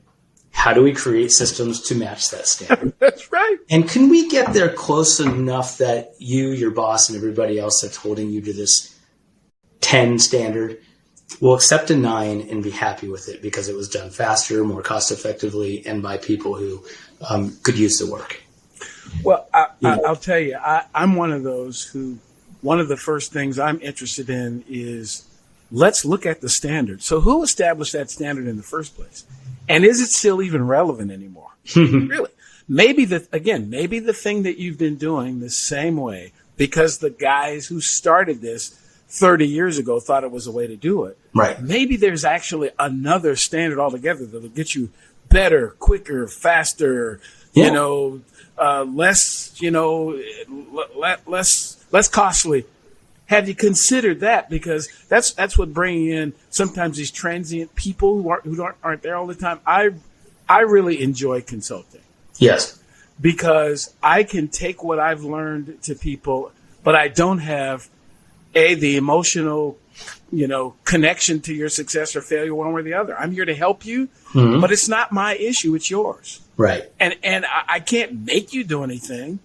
How do we create systems to match that standard? That's right. And can we get there close enough that you, your boss, and everybody else that's holding you to this 10 standard will accept a 9 and be happy with it because it was done faster, more cost effectively, and by people who could use the work? Well, I'll tell you, I'm one of those who, one of the first things I'm interested in is let's look at the standard. So who established that standard in the first place? And is it still even relevant anymore? Really? Maybe the thing that you've been doing the same way because the guys who started this 30 years ago thought it was a way to do it. Right. Maybe there's actually another standard altogether that'll get you better, quicker, faster, less costly. Have you considered that? Because that's what bringing in sometimes these transient people who aren't there all the time. I really enjoy consulting. Yes. Because I can take what I've learned to people, but I don't have the emotional, connection to your success or failure one way or the other. I'm here to help you, but it's not my issue. It's yours. Right. And I can't make you do anything.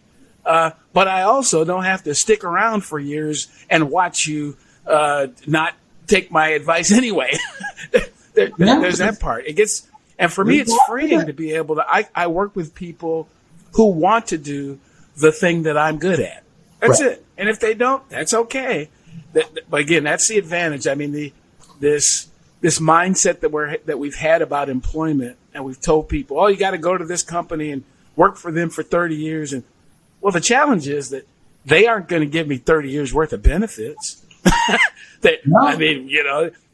But I also don't have to stick around for years and watch you not take my advice anyway. There's that part. And for me, it's freeing to be able to. I work with people who want to do the thing that I'm good at. That's it. And if they don't, that's okay. But again, that's the advantage. I mean, this mindset that we've had about employment, and we've told people, oh, you got to go to this company and work for them for 30 years, and well, the challenge is that they aren't going to give me 30 years worth of benefits. I mean,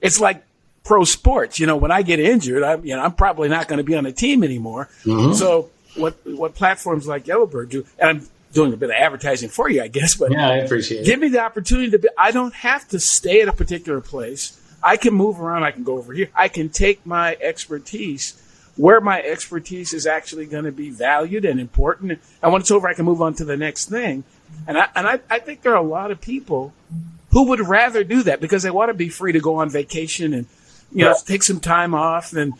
it's like pro sports. When I get injured, I'm probably not going to be on a team anymore. Mm-hmm. So what platforms like Yellowbird do, and I'm doing a bit of advertising for you, I guess, but yeah, I appreciate it. Give me the opportunity I don't have to stay at a particular place. I can move around. I can go over here. I can take my expertise where my expertise is actually going to be valued and important. And when it's over, I can move on to the next thing. And I think there are a lot of people who would rather do that because they want to be free to go on vacation and, take some time off and,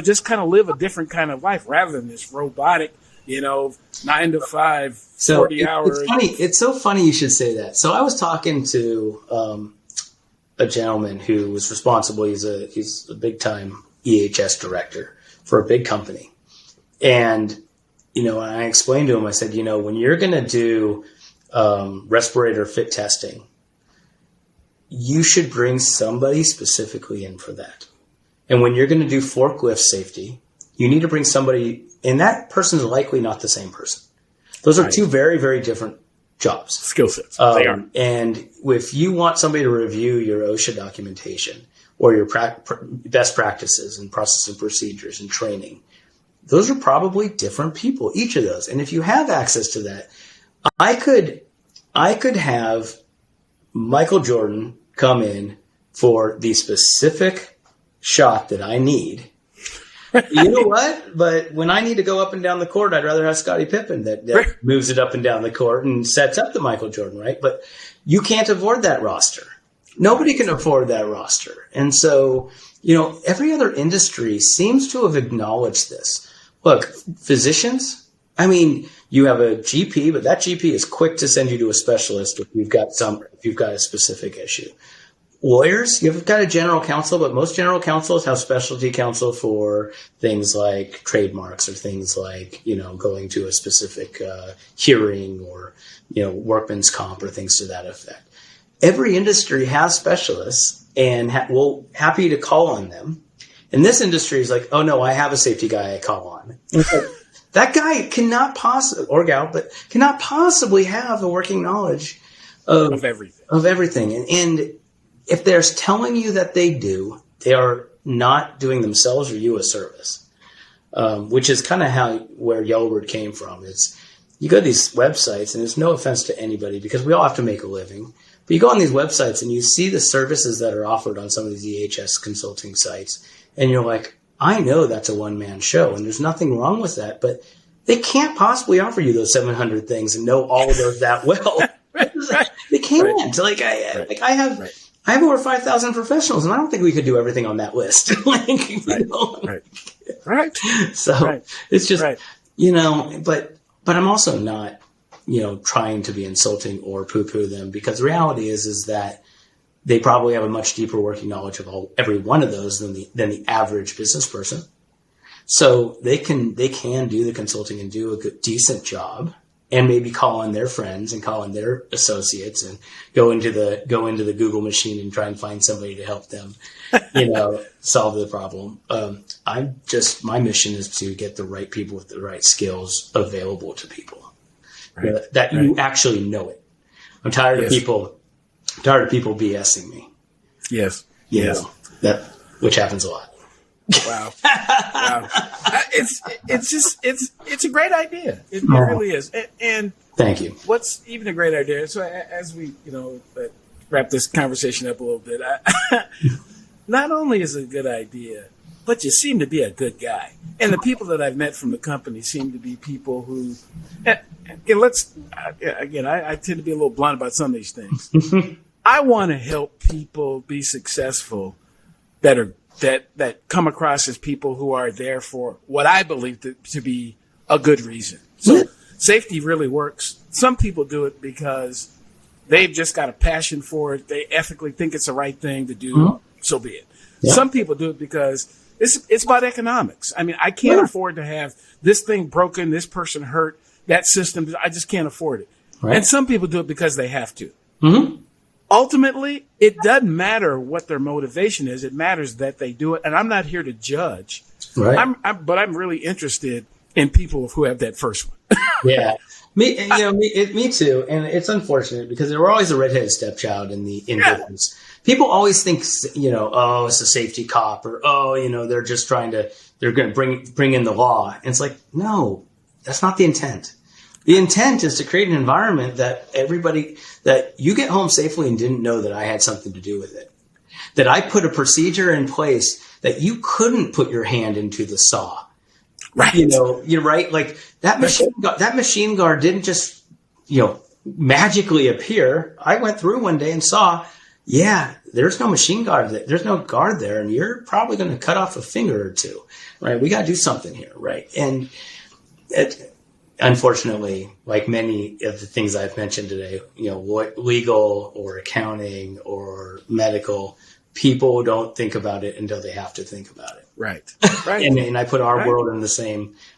just kind of live a different kind of life rather than this robotic, 9 to 5, 40 hours. It's funny. It's so funny you should say that. So I was talking to a gentleman who was responsible. He's a big time EHS director for a big company. And, I explained to him, I said, when you're going to do respirator fit testing, you should bring somebody specifically in for that. And when you're going to do forklift safety, you need to bring somebody, and that person's likely not the same person. Those are two very, very different jobs. Skill sets. They are. And if you want somebody to review your OSHA documentation or your best practices and process and procedures and training, those are probably different people, each of those. And if you have access to that, I could have Michael Jordan come in for the specific shot that I need. You know what? But when I need to go up and down the court, I'd rather have Scottie Pippen that moves it up and down the court and sets up the Michael Jordan, right? But you can't afford that roster. Nobody can afford that roster. And so, every other industry seems to have acknowledged this. Look, physicians, you have a GP, but that GP is quick to send you to a specialist if you've got a specific issue. Lawyers, you've got a general counsel, but most general counsels have specialty counsel for things like trademarks or things like, going to a specific hearing or, workman's comp or things to that effect. Every industry has specialists and happy to call on them. And this industry is like, oh no, I have a safety guy I call on. That guy cannot possibly, or gal, but cannot possibly have a working knowledge of everything. And if they're telling you that they do, they are not doing themselves or you a service, which is kind of where Yellowbird came from. It's you go to these websites, and it's no offense to anybody because we all have to make a living. But you go on these websites and you see the services that are offered on some of these EHS consulting sites, and you're like, I know that's a one-man show, and there's nothing wrong with that, but they can't possibly offer you those 700 things and know all of those that well. Right. They can't. Right. I have over 5,000 professionals, and I don't think we could do everything on that list. Right. So it's just, but I'm also not, trying to be insulting or poo-poo them, because the reality is that they probably have a much deeper working knowledge of every one of those than the average business person. So they can do the consulting and do a good, decent job, and maybe call on their friends and call on their associates and go into the Google machine and try and find somebody to help them, solve the problem. My mission is to get the right people with the right skills available to people, you actually know it. I'm tired of people BSing me. Yes. Which happens a lot. Wow. It's a great idea. It really is. And thank you. What's even a great idea? So as we, wrap this conversation up a little bit, not only is it a good idea, but you seem to be a good guy. And the people that I've met from the company seem to be people who, I tend to be a little blunt about some of these things. I want to help people be successful that come across as people who are there for what I believe to be a good reason. So safety really works. Some people do it because they've just got a passion for it. They ethically think it's the right thing to do. Mm-hmm. So be it. Yeah. Some people do it because it's about economics. I mean, I can't afford to have this thing broken, this person hurt, that system. I just can't afford it. Right. And some people do it because they have to. Mm-hmm. Ultimately, it doesn't matter what their motivation is. It matters that they do it. And I'm not here to judge. Right. But I'm really interested in people who have that first one. Yeah. Me too. And it's unfortunate because there were always a redheaded stepchild in business. People always think, it's a safety cop, or, they're just they're going to bring in the law. And it's like, no, that's not the intent. The intent is to create an environment that you get home safely and didn't know that I had something to do with it. That I put a procedure in place that you couldn't put your hand into the saw. Right. You're right. Like that machine guard didn't just, magically appear. I went through one day and saw, there's no machine guard. There's no guard there. And you're probably going to cut off a finger or two. Right. We got to do something here. Right. And unfortunately, like many of the things I've mentioned today, legal or accounting or medical, people don't think about it until they have to think about it. Right. And I put our world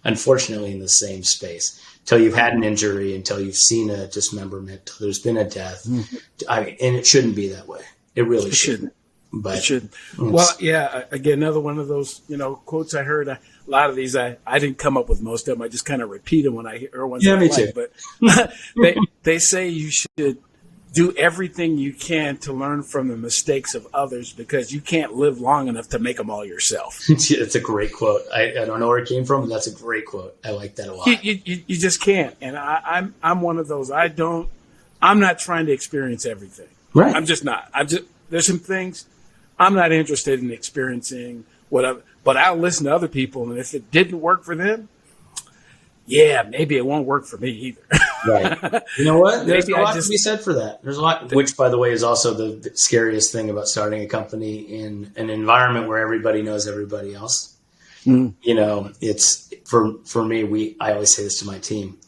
unfortunately in the same space. Till you've had an injury, until you've seen a dismemberment, till there's been a death. Mm-hmm. And it shouldn't be that way. It really shouldn't. But it shouldn't. Well, again, another one of those, quotes I heard. A lot of these, I didn't come up with most of them. I just kind of repeat them when I hear ones. Yeah, me too. But they say you should do everything you can to learn from the mistakes of others because you can't live long enough to make them all yourself. It's a great quote. I don't know where it came from, but that's a great quote. I like that a lot. You just can't. And I'm one of those. I'm not trying to experience everything. Right. I'm just not. There's some things I'm not interested in experiencing, whatever. But I'll listen to other people, and if it didn't work for them, maybe it won't work for me either. Right. You know what? There's a lot to be said for that. There's a lot, which, by the way, is also the scariest thing about starting a company in an environment where everybody knows everybody else. Mm. It's for me. I always say this to my team: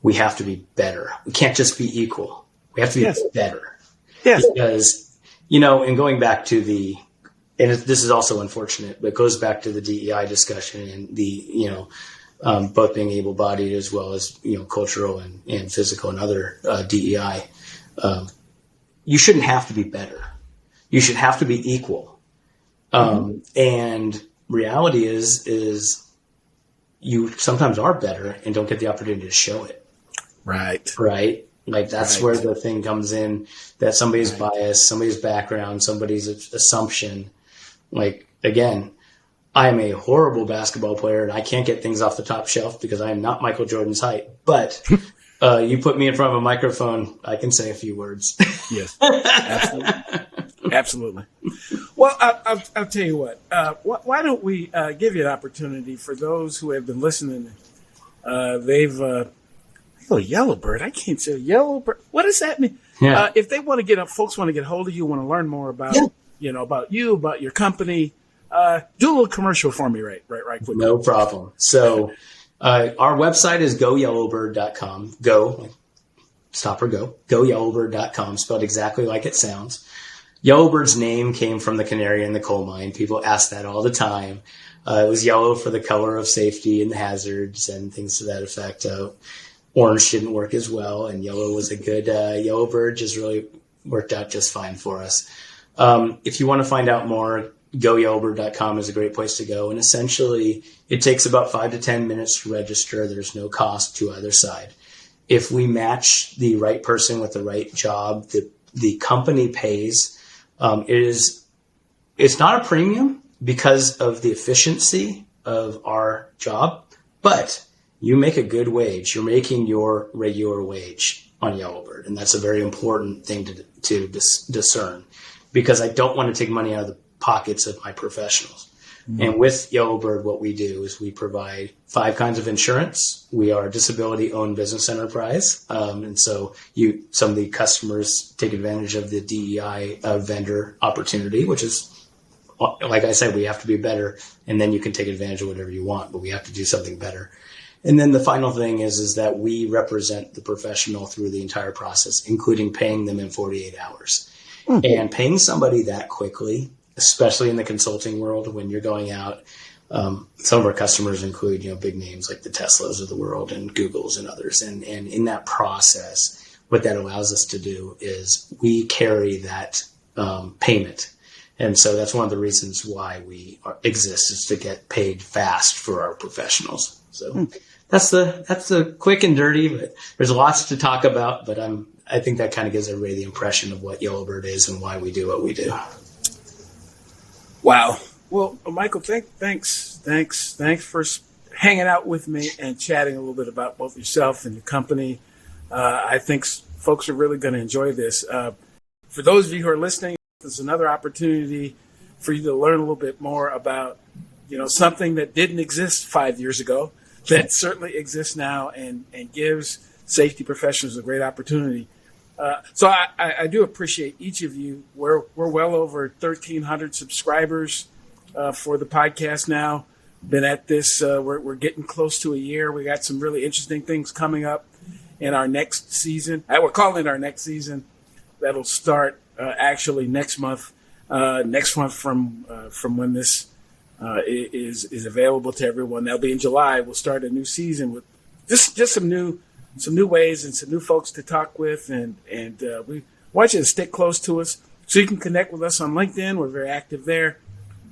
we have to be better. We can't just be equal. We have to be better. Yes. Because and going back to this is also unfortunate, but it goes back to the DEI discussion and the both being able-bodied as well as cultural and physical and other DEI. You shouldn't have to be better. You should have to be equal. And reality is you sometimes are better and don't get the opportunity to show it. Right. Like that's where the thing comes in, that somebody's bias, somebody's background, somebody's assumption Like, again, I am a horrible basketball player and I can't get things off the top shelf because I am not Michael Jordan's height. But you put me in front of a microphone, I can say a few words. Yes, absolutely. Absolutely. Well, I'll tell you what. Why don't we give you an opportunity for those who have been listening? Yellowbird. I can't say Yellowbird. What does that mean? Yeah. If they want to folks want to get hold of you, want to learn more about, about you, about your company, do a little commercial for me, right quick. No problem. So our website is goyellowbird.com. Go, stop or go. Goyellowbird.com, spelled exactly like it sounds. Yellowbird's name came from the canary in the coal mine. People ask that all the time. It was yellow for the color of safety and the hazards and things to that effect. Orange didn't work as well, and yellow was a good Yellowbird, just really worked out just fine for us. If you want to find out more, goyellowbird.com is a great place to go. And essentially, it takes about 5 to 10 minutes to register. There's no cost to either side. If we match the right person with the right job, the company pays. It's not a premium because of the efficiency of our job, but you make a good wage. You're making your regular wage on Yellowbird, and that's a very important thing to discern, because I don't want to take money out of the pockets of my professionals. Mm-hmm. And with Yellowbird, what we do is we provide 5 kinds of insurance. We are a disability-owned business enterprise, and so some of the customers take advantage of the DEI vendor opportunity, which is, like I said, we have to be better, and then you can take advantage of whatever you want, but we have to do something better. And then the final thing is that we represent the professional through the entire process, including paying them in 48 hours. Mm-hmm. And paying somebody that quickly, especially in the consulting world, when you're going out, some of our customers include, big names like the Teslas of the world and Googles and others. And in that process, what that allows us to do is we carry that payment. And so that's one of the reasons why we exist, is to get paid fast for our professionals. So that's the quick and dirty, but there's lots to talk about, but I think that kind of gives everybody the impression of what Yellowbird is and why we do what we do. Wow. Well, Michael, thanks for hanging out with me and chatting a little bit about both yourself and your company. I think folks are really going to enjoy this. For those of you who are listening, there's another opportunity for you to learn a little bit more about, something that didn't exist 5 years ago, that certainly exists now and gives safety professionals a great opportunity. So I do appreciate each of you. We're well over 1,300 subscribers for the podcast now. Been at this, we're getting close to a year. We got some really interesting things coming up in our next season. We're calling it our next season. That'll start actually next month. Next month from when this is available to everyone. That'll be in July. We'll start a new season with just some new ways and some new folks to talk with, and we want you to stick close to us so you can connect with us on LinkedIn. We're very active there.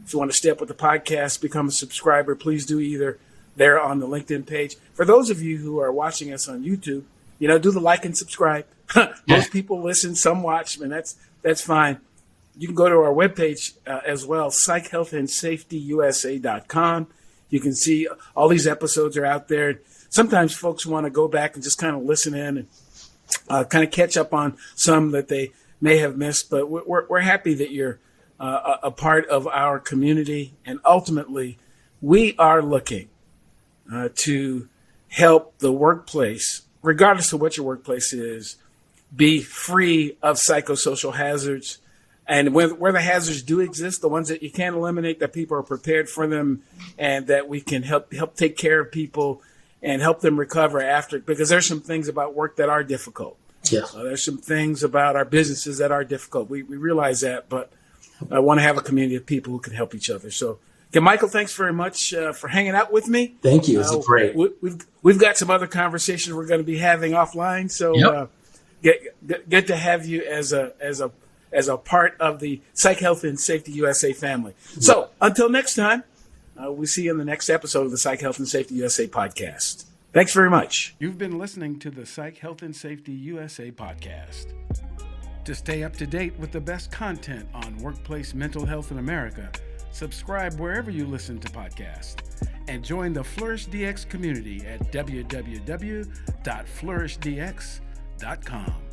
If you want to stay up with the podcast, become a subscriber, please do either there on the LinkedIn page. For those of you who are watching us on YouTube, do the like and subscribe. Most people listen, some watch, and that's fine. You can go to our webpage as well, psychhealthandsafetyusa.com. You can see all these episodes are out there. Sometimes folks want to go back and just kind of listen in and kind of catch up on some that they may have missed. But we're happy that you're a part of our community. And ultimately, we are looking to help the workplace, regardless of what your workplace is, be free of psychosocial hazards. And where the hazards do exist, the ones that you can't eliminate, that people are prepared for them, and that we can help take care of people and help them recover after, because there's some things about work that are difficult. Yeah. There's some things about our businesses that are difficult. We realize that, but I want to have a community of people who can help each other. So, Michael, thanks very much for hanging out with me. Thank you. It's great. We've got some other conversations we're going to be having offline. So get to have you as a part of the Psych Health and Safety USA family. So until next time, we'll see you in the next episode of the Psych Health and Safety USA podcast. Thanks very much. You've been listening to the Psych Health and Safety USA podcast. To stay up to date with the best content on workplace mental health in America, subscribe wherever you listen to podcasts, and join the Flourish DX community at www.flourishdx.com.